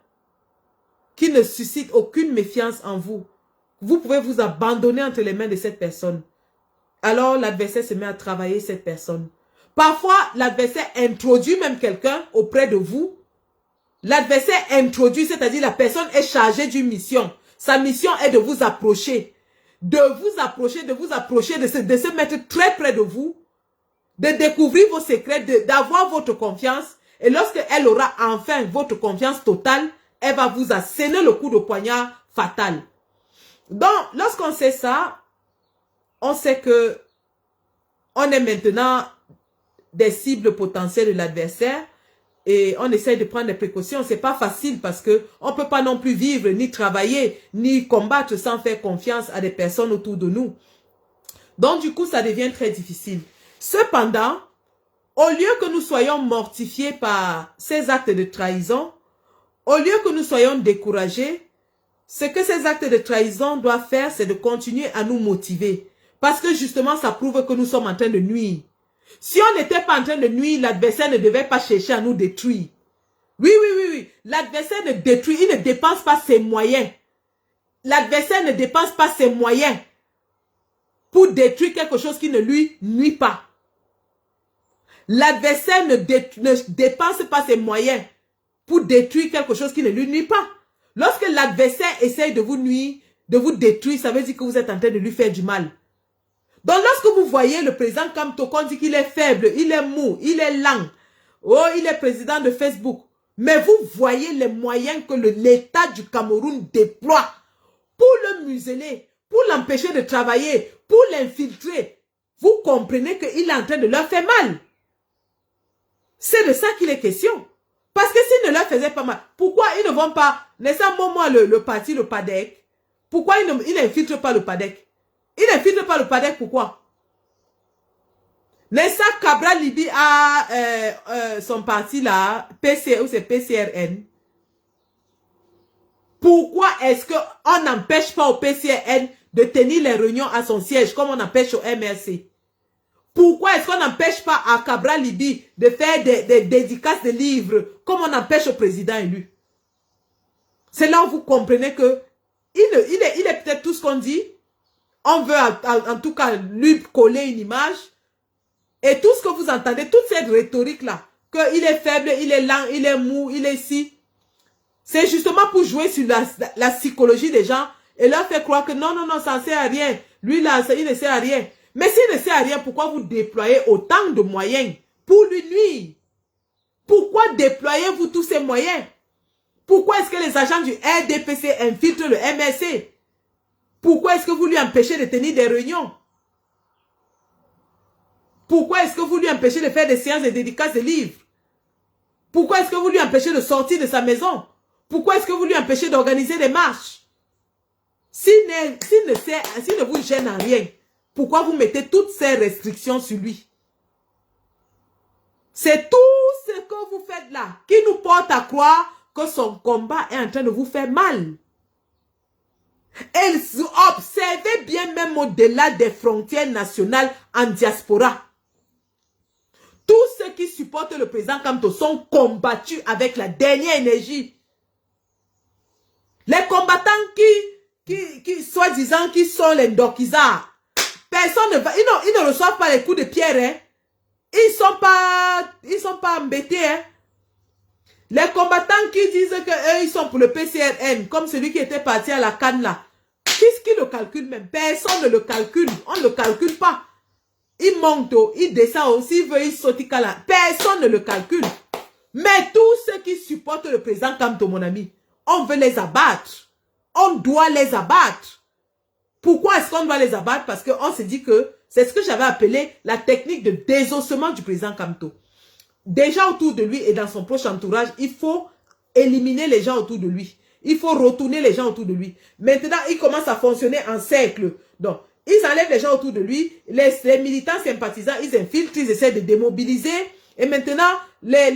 qui ne suscite aucune méfiance en vous. Vous pouvez vous abandonner entre les mains de cette personne. Alors, l'adversaire se met à travailler cette personne. Parfois, l'adversaire introduit même quelqu'un auprès de vous. L'adversaire introduit, c'est-à-dire la personne est chargée d'une mission. Sa mission est de vous approcher. De se mettre très près de vous. De découvrir vos secrets, d'avoir votre confiance. Et lorsqu'elle aura enfin votre confiance totale, elle va vous asséner le coup de poignard fatal. Donc, lorsqu'on sait ça, on sait que on est maintenant des cibles potentielles de l'adversaire et on essaie de prendre des précautions. C'est pas facile parce que on peut pas non plus vivre, ni travailler, ni combattre sans faire confiance à des personnes autour de nous. Donc, du coup, ça devient très difficile. Cependant, au lieu que nous soyons mortifiés par ces actes de trahison, au lieu que nous soyons découragés, ce que ces actes de trahison doivent faire, c'est de continuer à nous motiver. Parce que justement, ça prouve que nous sommes en train de nuire. Si on n'était pas en train de nuire, l'adversaire ne devait pas chercher à nous détruire. Oui. L'adversaire ne détruit, il ne dépense pas ses moyens. L'adversaire ne dépense pas ses moyens pour détruire quelque chose qui ne lui nuit pas. L'adversaire ne dépense pas ses moyens pour détruire quelque chose qui ne lui nuit pas. Lorsque l'adversaire essaye de vous nuire, de vous détruire, ça veut dire que vous êtes en train de lui faire du mal. Donc lorsque vous voyez le président Kam Toko, on dit qu'il est faible, il est mou, il est lent. Oh, il est président de Facebook. Mais vous voyez les moyens que l'État du Cameroun déploie pour le museler, pour l'empêcher de travailler, pour l'infiltrer. Vous comprenez qu'il est en train de leur faire mal. C'est de ça qu'il est question. Parce que s'il ne leur faisait pas mal, pourquoi ils ne vont pas, n'est-ce pas moi le parti, le PADEC, pourquoi il n'infiltre pas le PADEC? Il n'infiltre pas le PADEC, pourquoi? N'est-ce pas Cabral Libi a son parti là, PC, ou c'est PCRN? Pourquoi est-ce qu'on n'empêche pas au PCRN de tenir les réunions à son siège comme on empêche au MRC? Pourquoi est-ce qu'on n'empêche pas à Cabral Libi de faire des dédicaces de livres comme on empêche au président élu? C'est là où vous comprenez que il est peut-être tout ce qu'on dit. On veut en tout cas lui coller une image. Et tout ce que vous entendez, toute cette rhétorique-là, qu'il est faible, il est lent, il est mou, il est si, c'est justement pour jouer sur la psychologie des gens et leur faire croire que non, ça ne sert à rien. Lui là, il ne sert à rien. Mais s'il ne sert à rien, pourquoi vous déployez autant de moyens pour lui nuire? Pourquoi déployez-vous tous ces moyens? Pourquoi est-ce que les agents du RDPC infiltrent le MRC? Pourquoi est-ce que vous lui empêchez de tenir des réunions? Pourquoi est-ce que vous lui empêchez de faire des séances de dédicaces de livres? Pourquoi est-ce que vous lui empêchez de sortir de sa maison? Pourquoi est-ce que vous lui empêchez d'organiser des marches? S'il ne vous gêne en rien, pourquoi vous mettez toutes ces restrictions sur lui? C'est tout ce que vous faites là qui nous porte à croire que son combat est en train de vous faire mal. Et observez bien même au-delà des frontières nationales en diaspora. Tous ceux qui supportent le président Kamto sont combattus avec la dernière énergie. Les combattants qui soi-disant, qui sont les Ndokizards, personne ne va, ils ne reçoivent pas les coups de pierre, hein. Ils sont pas embêtés, hein. Les combattants qui disent que eux, ils sont pour le PCRN, comme celui qui était parti à la Cannes là. Qu'est-ce qui le calcule même? Personne ne le calcule. On ne le calcule pas. Il monte, il descend aussi, il veut, il saute, il cala. Personne ne le calcule. Mais tous ceux qui supportent le président Kamto, mon ami, on veut les abattre. On doit les abattre. Pourquoi est-ce qu'on doit les abattre? Parce qu'on se dit que c'est ce que j'avais appelé la technique de désossement du président Kamto. Déjà autour de lui et dans son proche entourage, il faut éliminer les gens autour de lui. Il faut retourner les gens autour de lui. Maintenant, il commence à fonctionner en cercle. Donc, ils enlèvent les gens autour de lui. Les militants sympathisants, ils infiltrent, ils essaient de démobiliser. Et maintenant, les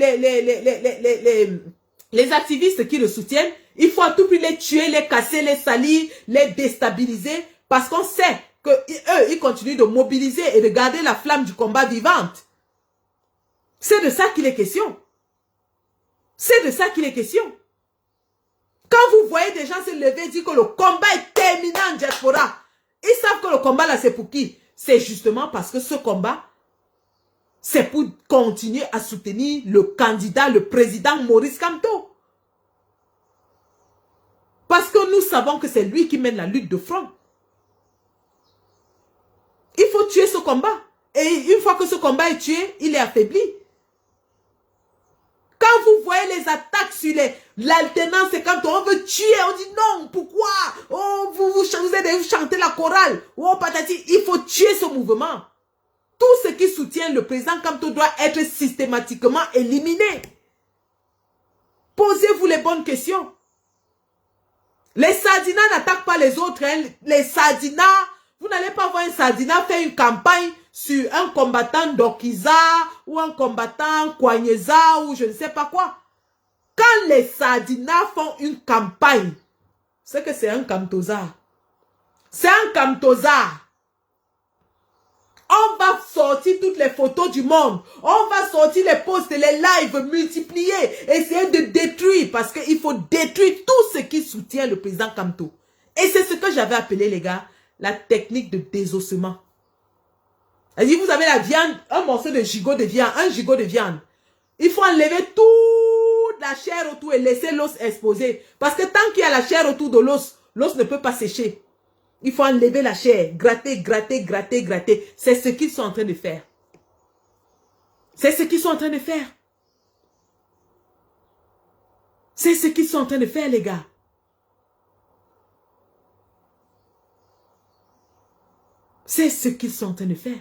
activistes qui le soutiennent, il faut à tout prix les tuer, les casser, les salir, les déstabiliser. Parce qu'on sait qu'eux, ils continuent de mobiliser et de garder la flamme du combat vivante. C'est de ça qu'il est question. C'est de ça qu'il est question. Quand vous voyez des gens se lever et dire que le combat est terminé en diaspora, ils savent que le combat là c'est pour qui? C'est justement parce que ce combat, c'est pour continuer à soutenir le candidat, le président Maurice Kamto. Parce que nous savons que c'est lui qui mène la lutte de front. Il faut tuer ce combat. Et une fois que ce combat est tué, il est affaibli. Quand vous voyez les attaques sur l'alternance, et quand on veut tuer, on dit non, pourquoi? Oh, vous chantez la chorale. Oh, patati, il faut tuer ce mouvement. Tout ce qui soutient le président Kamto doit être systématiquement éliminé. Posez-vous les bonnes questions. Les Sardinats n'attaquent pas les autres. Hein. Les Sardinats, vous n'allez pas voir un Sardinat faire une campagne sur un combattant d'Okiza ou un combattant Kwanyeza ou je ne sais pas quoi. Quand les Sardinats font une campagne, c'est que c'est un Kamtoza. C'est un Kamtoza. On va sortir toutes les photos du monde. On va sortir les posts et les lives, multiplier, essayer de détruire. Parce qu'il faut détruire tout ce qui soutient le président Kamto. Et c'est ce que j'avais appelé, les gars, la technique de désossement. C'est-à-dire, vous avez la viande, un morceau de gigot de viande, un gigot de viande. Il faut enlever toute la chair autour et laisser l'os exposé. Parce que tant qu'il y a la chair autour de l'os, l'os ne peut pas sécher. Il faut enlever la chair, gratter, gratter, gratter, gratter. C'est ce qu'ils sont en train de faire. C'est ce qu'ils sont en train de faire. C'est ce qu'ils sont en train de faire, les gars. C'est ce qu'ils sont en train de faire.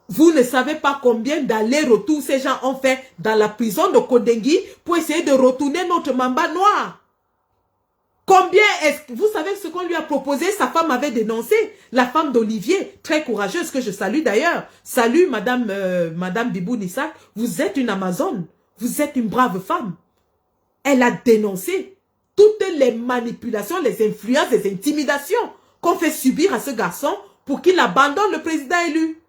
Vous ne savez pas combien d'allers-retours ces gens ont fait dans la prison de Kodengui pour essayer de retourner notre Mamba noir. Combien est-ce que vous savez ce qu'on lui a proposé? Sa femme avait dénoncé, la femme d'Olivier, très courageuse, que je salue d'ailleurs. Salut Madame Bibou Nissak, vous êtes une Amazone, vous êtes une brave femme. Elle a dénoncé toutes les manipulations, les influences, les intimidations qu'on fait subir à ce garçon pour qu'il abandonne le président élu.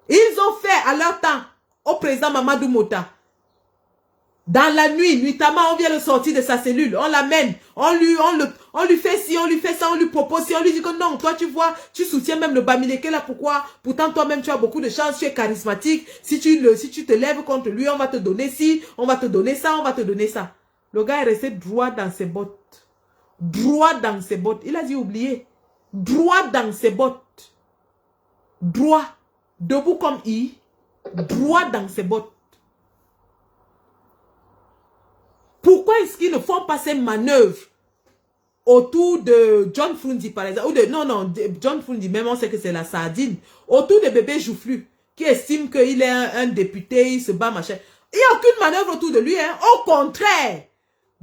Ils ont fait à leur temps au président Mamadou Mota. Dans la nuit, nuitamment, on vient le sortir de sa cellule, on l'amène, on lui fait ci, on lui fait ça, on lui propose ci, on lui dit que non, toi tu vois, tu soutiens même le Bamileke là, pourquoi? Pourtant toi-même tu as beaucoup de chance, tu es charismatique, si tu te lèves contre lui, on va te donner ci, on va te donner ça, on va te donner ça. Le gars est resté droit dans ses bottes. Droit dans ses bottes. Il a dit oublier. Droit dans ses bottes. Droit. Debout comme I. Droit dans ses bottes. Pourquoi est-ce qu'ils ne font pas ces manœuvres autour de John Frundi, par exemple, ou de, non, John Frundi, même on sait que c'est la sardine, autour de bébé Joufflu, qui estime qu'il est un député, il se bat, machin. Il n'y a aucune manœuvre autour de lui, hein. Au contraire,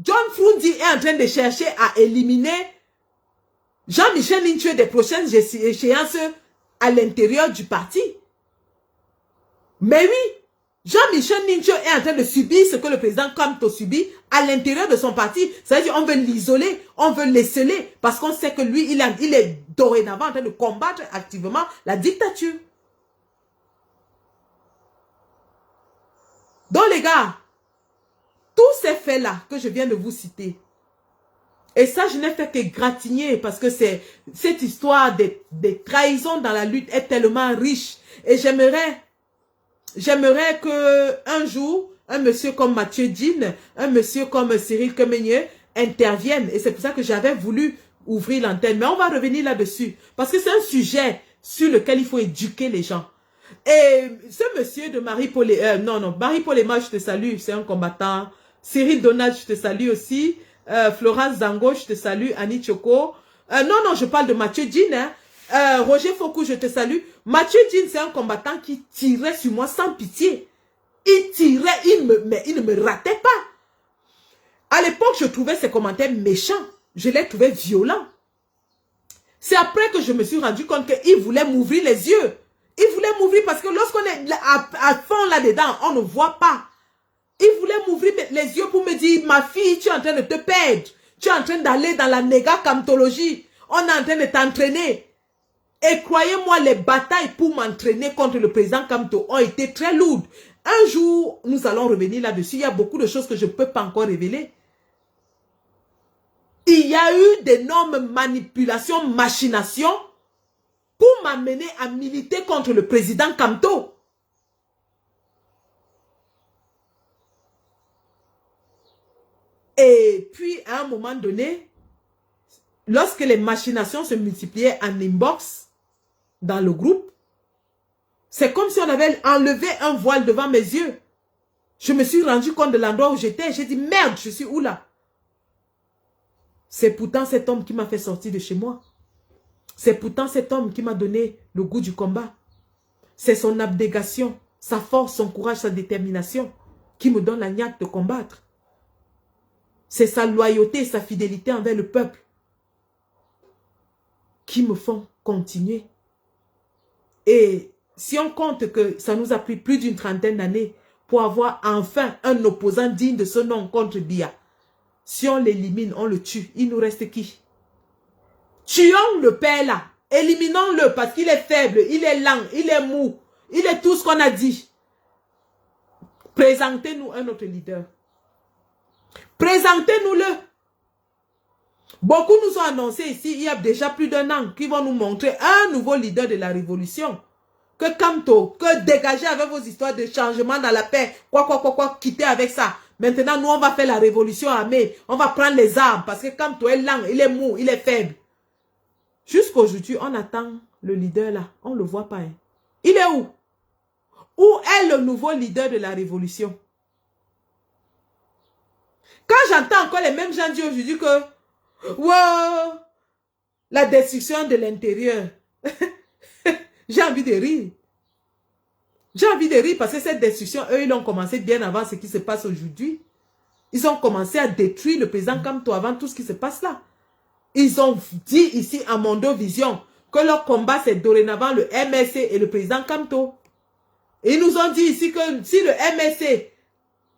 John Frundi est en train de chercher à éliminer Jean-Michel Nintué des prochaines échéances à l'intérieur du parti. Mais oui, Jean-Michel Nintué est en train de subir ce que le président Kamto subit à l'intérieur de son parti. C'est-à-dire qu'on veut l'isoler, on veut l'esceler, parce qu'on sait que lui, il est dorénavant en train de combattre activement la dictature. Donc les gars, tous ces faits-là que je viens de vous citer, et ça je n'ai fait que gratigner parce que cette histoire des trahisons dans la lutte est tellement riche. Et j'aimerais que un jour, un monsieur comme Mathieu Dine, un monsieur comme Cyril Kemenye interviennent. Et c'est pour ça que j'avais voulu ouvrir l'antenne. Mais on va revenir là-dessus. Parce que c'est un sujet sur lequel il faut éduquer les gens. Et ce monsieur de Marie-Paul, Marie-Paul Emma, je te salue, c'est un combattant. Cyril Donald, je te salue aussi. Florence Zango, je te salue. Annie Choco. Je parle de Mathieu Dine, hein. Roger Foucault, je te salue. Mathieu Dine, c'est un combattant qui tirait sur moi sans pitié. Il tirait, mais il ne me ratait pas. À l'époque, je trouvais ses commentaires méchants. Je les trouvais violents. C'est après que je me suis rendu compte qu'il voulait m'ouvrir les yeux. Il voulait m'ouvrir parce que lorsqu'on est à fond là-dedans, on ne voit pas. Il voulait m'ouvrir les yeux pour me dire, ma fille, tu es en train de te perdre. Tu es en train d'aller dans la néga-camtologie. On est en train de t'entraîner. Et croyez-moi, les batailles pour m'entraîner contre le président Kamto ont été très lourdes. Un jour, nous allons revenir là-dessus. Il y a beaucoup de choses que je ne peux pas encore révéler. Il y a eu d'énormes manipulations, machinations pour m'amener à militer contre le président Kamto. Et puis, à un moment donné, lorsque les machinations se multipliaient en inbox, dans le groupe, c'est comme si on avait enlevé un voile devant mes yeux. Je me suis rendu compte de l'endroit où j'étais. J'ai dit, merde, je suis où là? C'est pourtant cet homme qui m'a fait sortir de chez moi. C'est pourtant cet homme qui m'a donné le goût du combat. C'est son abnégation, sa force, son courage, sa détermination qui me donne la niaque de combattre. C'est sa loyauté, sa fidélité envers le peuple qui me font continuer. Et si on compte que ça nous a pris plus d'une trentaine d'années pour avoir enfin un opposant digne de ce nom contre Biya, si on l'élimine, on le tue, il nous reste qui? Tuons le père là, éliminons-le parce qu'il est faible, il est lent, il est mou, il est tout ce qu'on a dit. Présentez-nous un autre leader. Présentez-nous-le. Beaucoup nous ont annoncé ici, il y a déjà plus d'un an, qu'ils vont nous montrer un nouveau leader de la révolution. Que Kamto, que dégagez avec vos histoires de changement dans la paix, quoi, quittez avec ça. Maintenant, nous, on va faire la révolution armée. On va prendre les armes parce que Kamto est lent, il est mou, il est faible. Jusqu'aujourd'hui, on attend le leader là. On ne le voit pas. Hein. Il est où? Où est le nouveau leader de la révolution? Quand j'entends encore les mêmes gens dire aujourd'hui que wow, la destruction de l'intérieur, j'ai envie de rire. J'ai envie de rire parce que cette destruction, eux, ils l'ont commencé bien avant ce qui se passe aujourd'hui. Ils ont commencé à détruire le président Kamto avant tout ce qui se passe là. Ils ont dit ici à Mondo Vision que leur combat c'est dorénavant le MSC et le président Kamto. Et ils nous ont dit ici que si le MSC,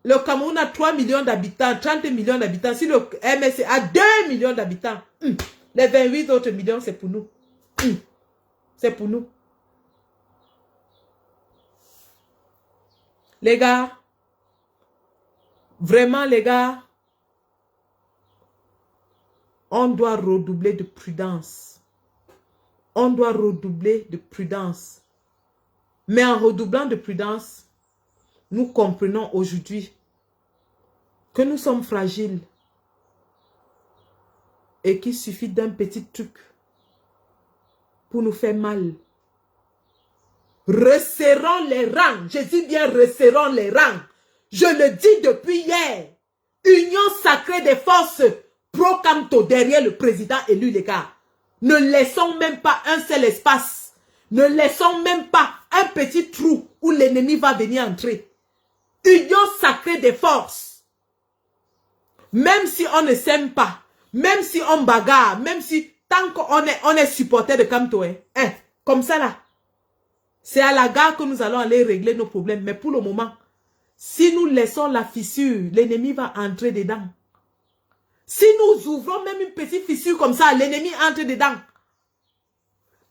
le Cameroun a 3 millions d'habitants, 30 millions d'habitants, si le MSC a 2 millions d'habitants, les 28 autres millions c'est pour nous. C'est pour nous. Les gars, vraiment les gars, on doit redoubler de prudence. On doit redoubler de prudence. Mais en redoublant de prudence, nous comprenons aujourd'hui que nous sommes fragiles et qu'il suffit d'un petit truc pour nous faire mal. Resserrons les rangs. Je dis bien resserrons les rangs. Je le dis depuis hier. Union sacrée des forces pro-Kamto derrière le président élu, les gars. Ne laissons même pas un seul espace. Ne laissons même pas un petit trou où l'ennemi va venir entrer. Union sacrée des forces. Même si on ne s'aime pas, même si on bagarre, même si tant qu'on est supporter de Kamto, comme ça là. C'est à la gare que nous allons aller régler nos problèmes. Mais pour le moment, si nous laissons la fissure, l'ennemi va entrer dedans. Si nous ouvrons même une petite fissure comme ça, l'ennemi entre dedans.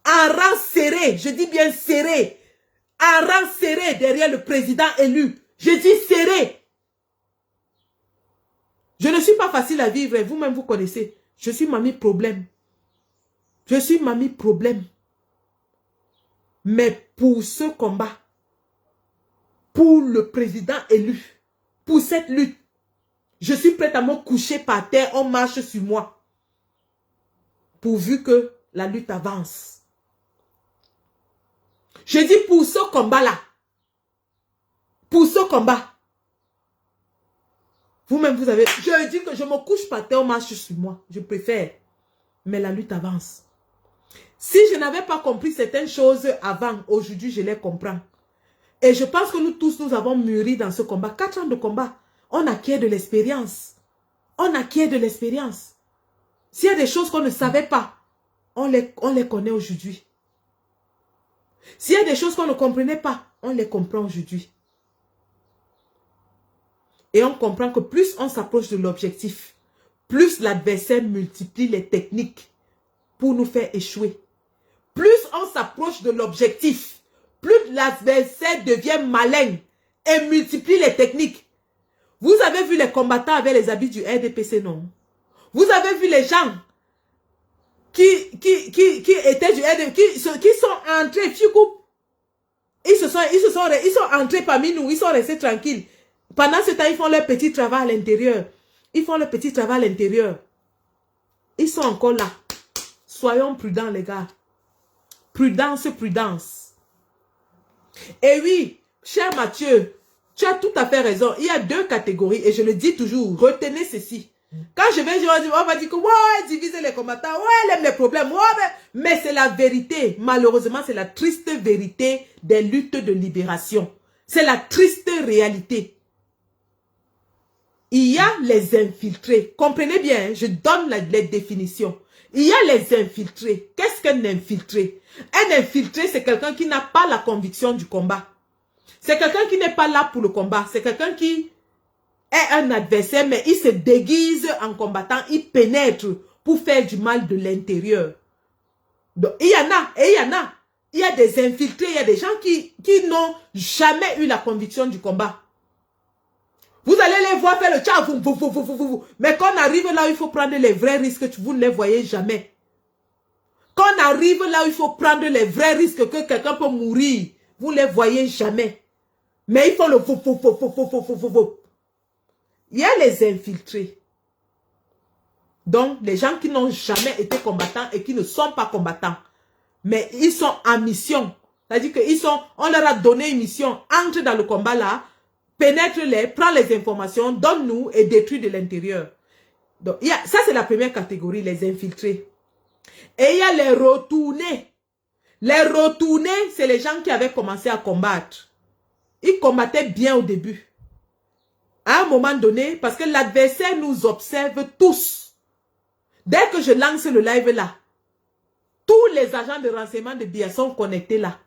En rang serré, je dis bien serré. En rang serré derrière le président élu. Je dis serré. Je ne suis pas facile à vivre, vous-même vous connaissez. Je suis mamie problème. Je suis mamie problème. Mais pour ce combat, pour le président élu, pour cette lutte, je suis prête à me coucher par terre, on marche sur moi. Pourvu que la lutte avance. Je dis pour ce combat-là, pour ce combat, vous-même vous avez, je dis que je me couche par terre, on marche sur moi, je préfère, mais la lutte avance. Si je n'avais pas compris certaines choses avant, aujourd'hui je les comprends. Et je pense que nous tous, nous avons mûri dans ce combat. 4 ans de combat, on acquiert de l'expérience. On acquiert de l'expérience. S'il y a des choses qu'on ne savait pas, on les connaît aujourd'hui. S'il y a des choses qu'on ne comprenait pas, on les comprend aujourd'hui. Et on comprend que plus on s'approche de l'objectif, plus l'adversaire multiplie les techniques pour nous faire échouer. Plus on s'approche de l'objectif, plus l'adversaire devient malin et multiplie les techniques. Vous avez vu les combattants avec les habits du RDPC, non? Vous avez vu les gens qui étaient du RDPC, qui sont entrés, ils sont entrés parmi nous, ils sont restés tranquilles. Pendant ce temps, ils font leur petit travail à l'intérieur. Ils font leur petit travail à l'intérieur. Ils sont encore là. Soyons prudents, les gars. Prudence, prudence. Et oui, cher Mathieu, tu as tout à fait raison. Il y a 2 catégories et je le dis toujours. Retenez ceci. Quand je vais dire, on va dire que ouais, diviser les combattants, ouais, elle aime les problèmes, ouais, mais c'est la vérité. Malheureusement, c'est la triste vérité des luttes de libération. C'est la triste réalité. Il y a les infiltrés. Comprenez bien, je donne les définitions. Il y a les infiltrés. Qu'est-ce qu'un infiltré? Un infiltré, c'est quelqu'un qui n'a pas la conviction du combat. C'est quelqu'un qui n'est pas là pour le combat. C'est quelqu'un qui est un adversaire, mais il se déguise en combattant. Il pénètre pour faire du mal de l'intérieur. Donc, il y en a, et il y en a. Il y a des infiltrés, il y a des gens qui n'ont jamais eu la conviction du combat. Vous allez les voir faire le tcha, mais quand on arrive là où il faut prendre les vrais risques, vous ne les voyez jamais. Quand on arrive là où il faut prendre les vrais risques, que quelqu'un peut mourir, vous ne les voyez jamais. Mais il faut le Il y a les infiltrés. Donc, les gens qui n'ont jamais été combattants et qui ne sont pas combattants. Mais ils sont en mission C'est-à-dire on leur a donné une mission, entre dans le combat là, pénètre-les, prends les informations, donne-nous et détruis de l'intérieur. Donc, ça c'est la première catégorie, les infiltrés. Et il y a les retournés. Les retournés, c'est les gens qui avaient commencé à combattre. Ils combattaient bien au début. À un moment donné, parce que l'adversaire nous observe tous. Dès que je lance le live là, tous les agents de renseignement de BIA sont connectés là.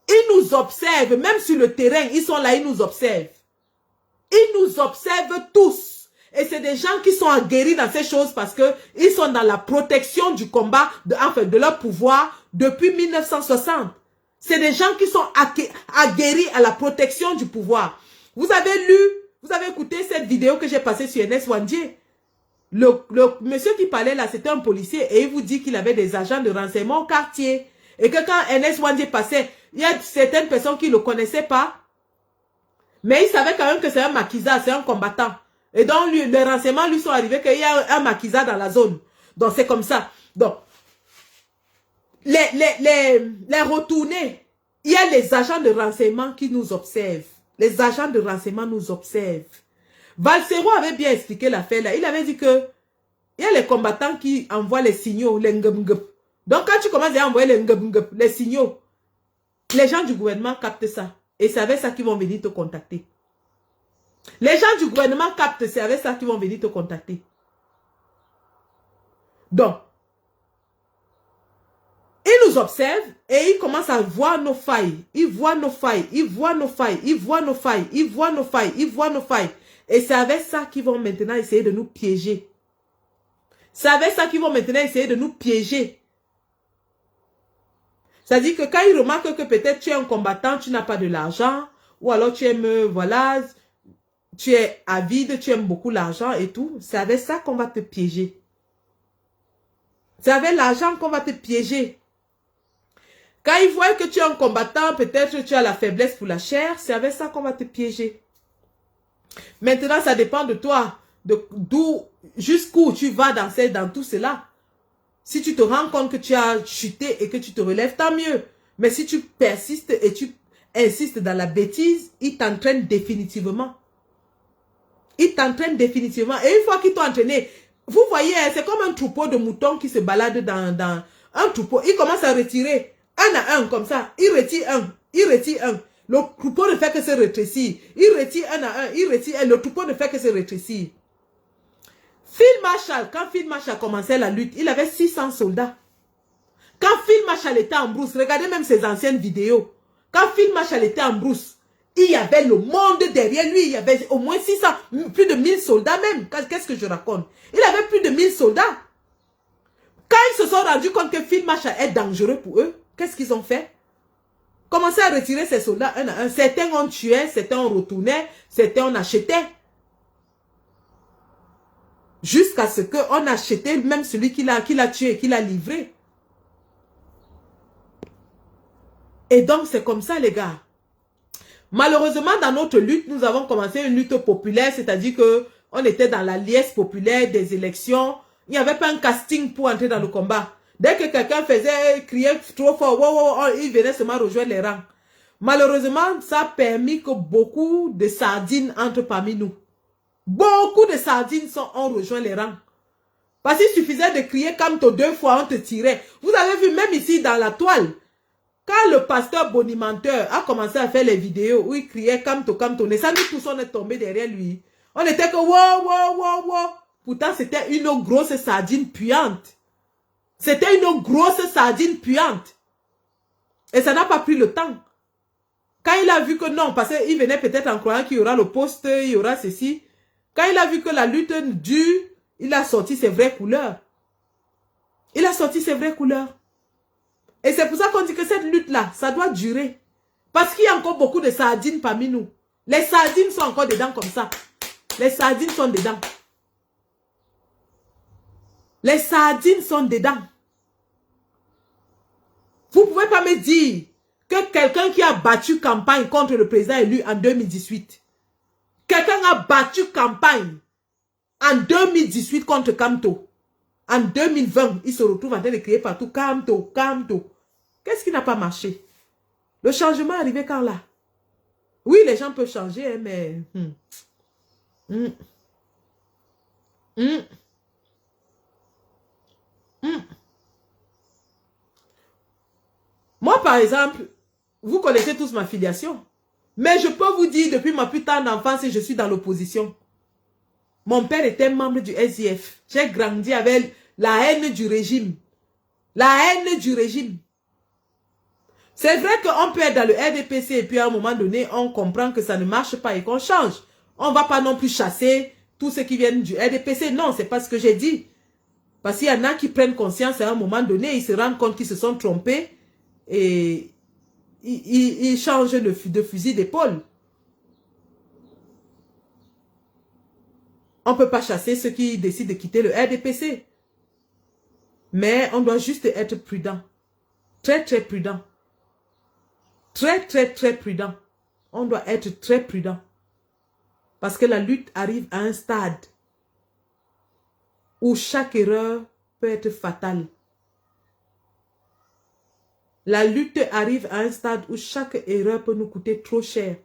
Ils nous observent, même sur le terrain, ils sont là, ils nous observent. Ils nous observent tous. Et c'est des gens qui sont aguerris dans ces choses parce que ils sont dans la protection du combat, de leur pouvoir depuis 1960. C'est des gens qui sont aguerris à la protection du pouvoir. Vous avez écouté cette vidéo que j'ai passée sur NS Wandje. Le monsieur qui parlait là, c'était un policier et il vous dit qu'il avait des agents de renseignement au quartier. Et que quand NS Wandje passait, il y a certaines personnes qui ne le connaissaient pas. Mais ils savaient quand même que c'est un maquisard, c'est un combattant. Et donc, les renseignements lui sont arrivés qu'il y a un maquisard dans la zone. Donc, c'est comme ça. Donc, les retournés, il y a les agents de renseignement qui nous observent. Les agents de renseignement nous observent. Valsero avait bien expliqué l'affaire là. Il avait dit que il y a les combattants qui envoient les signaux, les ngep. Donc, quand tu commences à envoyer les ngep, les signaux, les gens du gouvernement captent ça. Et c'est avec ça qu'ils vont venir te contacter. Les gens du gouvernement captent, c'est avec ça qu'ils vont venir te contacter. Donc, ils nous observent et ils commencent à voir nos failles. Ils voient nos failles, ils voient nos failles, ils voient nos failles, ils voient nos failles, ils voient nos failles. Et c'est avec ça qu'ils vont maintenant essayer de nous piéger. C'est avec ça qu'ils vont maintenant essayer de nous piéger. C'est-à-dire que quand ils remarquent que peut-être tu es un combattant, tu n'as pas de l'argent, ou alors tu aimes, voilà, tu es avide, tu aimes beaucoup l'argent et tout, c'est avec ça qu'on va te piéger. C'est avec l'argent qu'on va te piéger. Quand ils voient que tu es un combattant, peut-être tu as la faiblesse pour la chair, c'est avec ça qu'on va te piéger. Maintenant, ça dépend de toi, d'où, jusqu'où tu vas dans tout cela. Si tu te rends compte que tu as chuté et que tu te relèves, tant mieux. Mais si tu persistes et tu insistes dans la bêtise, ils t'entraînent définitivement. Ils t'entraînent définitivement. Et une fois qu'ils t'ont entraîné, vous voyez, c'est comme un troupeau de moutons qui se balade dans un troupeau. Ils commencent à retirer un à un comme ça. Ils retirent un, ils retirent un. Le troupeau ne fait que se rétrécir. Ils retirent un à un, ils retirent un. Le troupeau ne fait que se rétrécir. Field Marshal, quand Field Marshal commençait la lutte, il avait 600 soldats. Quand Field Marshal était en brousse, regardez même ses anciennes vidéos. Quand Field Marshal était en brousse, il y avait le monde derrière lui. Il y avait au moins 600, plus de 1000 soldats même. Qu'est-ce que je raconte? Il avait plus de 1000 soldats. Quand ils se sont rendus compte que Field Marshal est dangereux pour eux, qu'est-ce qu'ils ont fait? Commencer à retirer ces soldats un à un. Certains ont tué, certains ont retourné, certains ont acheté. Jusqu'à ce qu'on acheté même celui qui l'a tué, qui l'a livré. Et donc, c'est comme ça, les gars. Malheureusement, dans notre lutte, nous avons commencé une lutte populaire, c'est-à-dire que on était dans la liesse populaire des élections. Il n'y avait pas un casting pour entrer dans le combat. Dès que quelqu'un faisait crier trop fort, wow, il venait seulement rejoindre les rangs. Malheureusement, ça a permis que beaucoup de sardines entrent parmi nous. Beaucoup de sardines ont rejoint les rangs. Parce qu'il suffisait de crier Kamto 2 fois, on te tirait. Vous avez vu, même ici dans la toile, quand le pasteur bonimenteur a commencé à faire les vidéos où il criait Kamto, Kamto, nous tous on est tombés derrière lui. On était que wow. Pourtant, c'était une grosse sardine puante. C'était une grosse sardine puante. Et ça n'a pas pris le temps. Quand il a vu que non, parce qu'il venait peut-être en croyant qu'il y aura le poste, il y aura ceci. Quand il a vu que la lutte dure, il a sorti ses vraies couleurs. Il a sorti ses vraies couleurs. Et c'est pour ça qu'on dit que cette lutte-là, ça doit durer. Parce qu'il y a encore beaucoup de sardines parmi nous. Les sardines sont encore dedans comme ça. Les sardines sont dedans. Les sardines sont dedans. Vous ne pouvez pas me dire que quelqu'un qui a battu campagne contre le président élu en 2018, quelqu'un a battu campagne en 2018 contre Kamto. En 2020, il se retrouve en train de crier partout Kamto. Qu'est-ce qui n'a pas marché? Le changement est arrivé quand là? Oui, les gens peuvent changer, hein, mais... Moi, par exemple, vous connaissez tous ma filiation. Mais je peux vous dire, depuis ma plus tendre enfance, je suis dans l'opposition. Mon père était membre du SIF. J'ai grandi avec la haine du régime. La haine du régime. C'est vrai qu'on peut être dans le RDPC et puis à un moment donné, on comprend que ça ne marche pas et qu'on change. On ne va pas non plus chasser tous ceux qui viennent du RDPC. Non, c'est pas ce que j'ai dit. Parce qu'il y en a qui prennent conscience à un moment donné, ils se rendent compte qu'ils se sont trompés et ils changent de fusil d'épaule. On ne peut pas chasser ceux qui décident de quitter le RDPC. Mais on doit juste être prudent. Très, très prudent. Très, très, très prudent. On doit être très prudent. Parce que la lutte arrive à un stade où chaque erreur peut être fatale. La lutte arrive à un stade où chaque erreur peut nous coûter trop cher.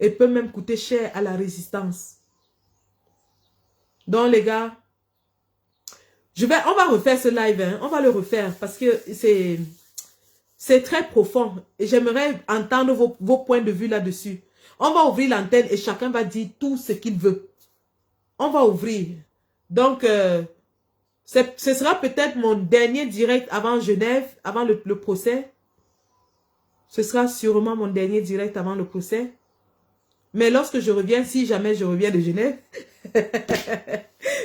Et peut même coûter cher à la résistance. Donc les gars, on va refaire ce live, hein, on va le refaire parce que c'est très profond. Et j'aimerais entendre vos points de vue là-dessus. On va ouvrir l'antenne et chacun va dire tout ce qu'il veut. On va ouvrir. Donc, ce sera peut-être mon dernier direct avant Genève, avant le procès. Ce sera sûrement mon dernier direct avant le procès. Mais lorsque je reviens, si jamais je reviens de Genève,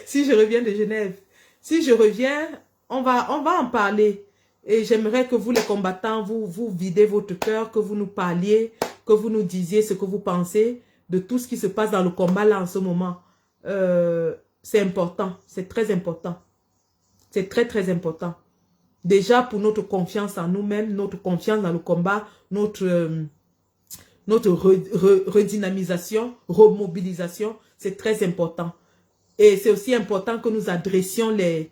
si je reviens de Genève, si je reviens, on va en parler. Et j'aimerais que vous, les combattants, vous videz votre cœur, que vous nous parliez, que vous nous disiez ce que vous pensez de tout ce qui se passe dans le combat là en ce moment. C'est important, c'est très important. C'est très, très important. Déjà pour notre confiance en nous-mêmes, notre confiance dans le combat, notre redynamisation, remobilisation, c'est très important. Et c'est aussi important que nous adressions les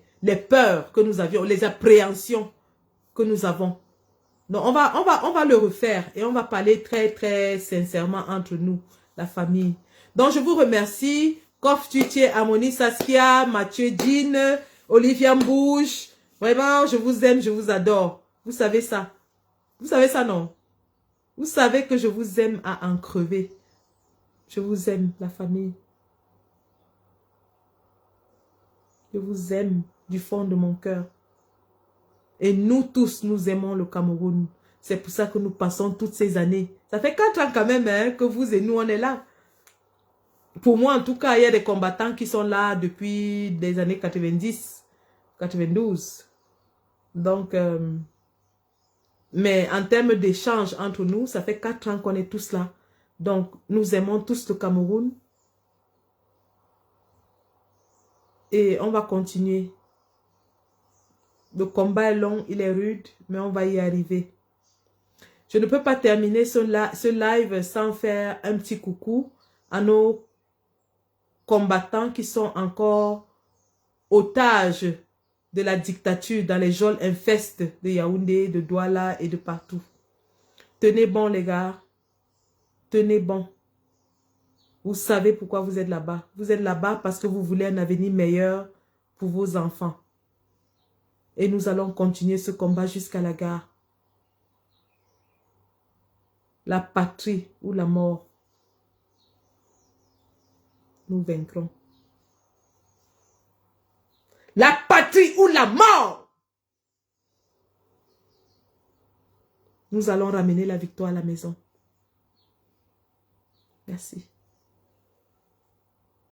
peurs que nous avions, les appréhensions que nous avons. Donc on va le refaire et on va parler très, très sincèrement entre nous, la famille. Donc je vous remercie. Kof Tutier, Amoni Saskia, Mathieu Jean, Olivia Mbouche. Vraiment, je vous aime, je vous adore. Vous savez ça. Vous savez ça, non? Vous savez que je vous aime à en crever. Je vous aime, la famille. Je vous aime du fond de mon cœur. Et nous tous, nous aimons le Cameroun. C'est pour ça que nous passons toutes ces années. Ça fait 4 ans quand même hein, que vous et nous, on est là. Pour moi, en tout cas, il y a des combattants qui sont là depuis des années 90, 92. Donc, mais en termes d'échange entre nous, ça fait 4 ans qu'on est tous là. Donc, nous aimons tous le Cameroun. Et on va continuer. Le combat est long, il est rude, mais on va y arriver. Je ne peux pas terminer ce live sans faire un petit coucou à nos combattants qui sont encore otages de la dictature dans les geôles infestes de Yaoundé, de Douala et de partout. Tenez bon les gars, tenez bon. Vous savez pourquoi vous êtes là-bas. Vous êtes là-bas parce que vous voulez un avenir meilleur pour vos enfants. Et nous allons continuer ce combat jusqu'à la gare. La patrie ou la mort. Nous vaincrons. La patrie ou la mort. Nous allons ramener la victoire à la maison. Merci.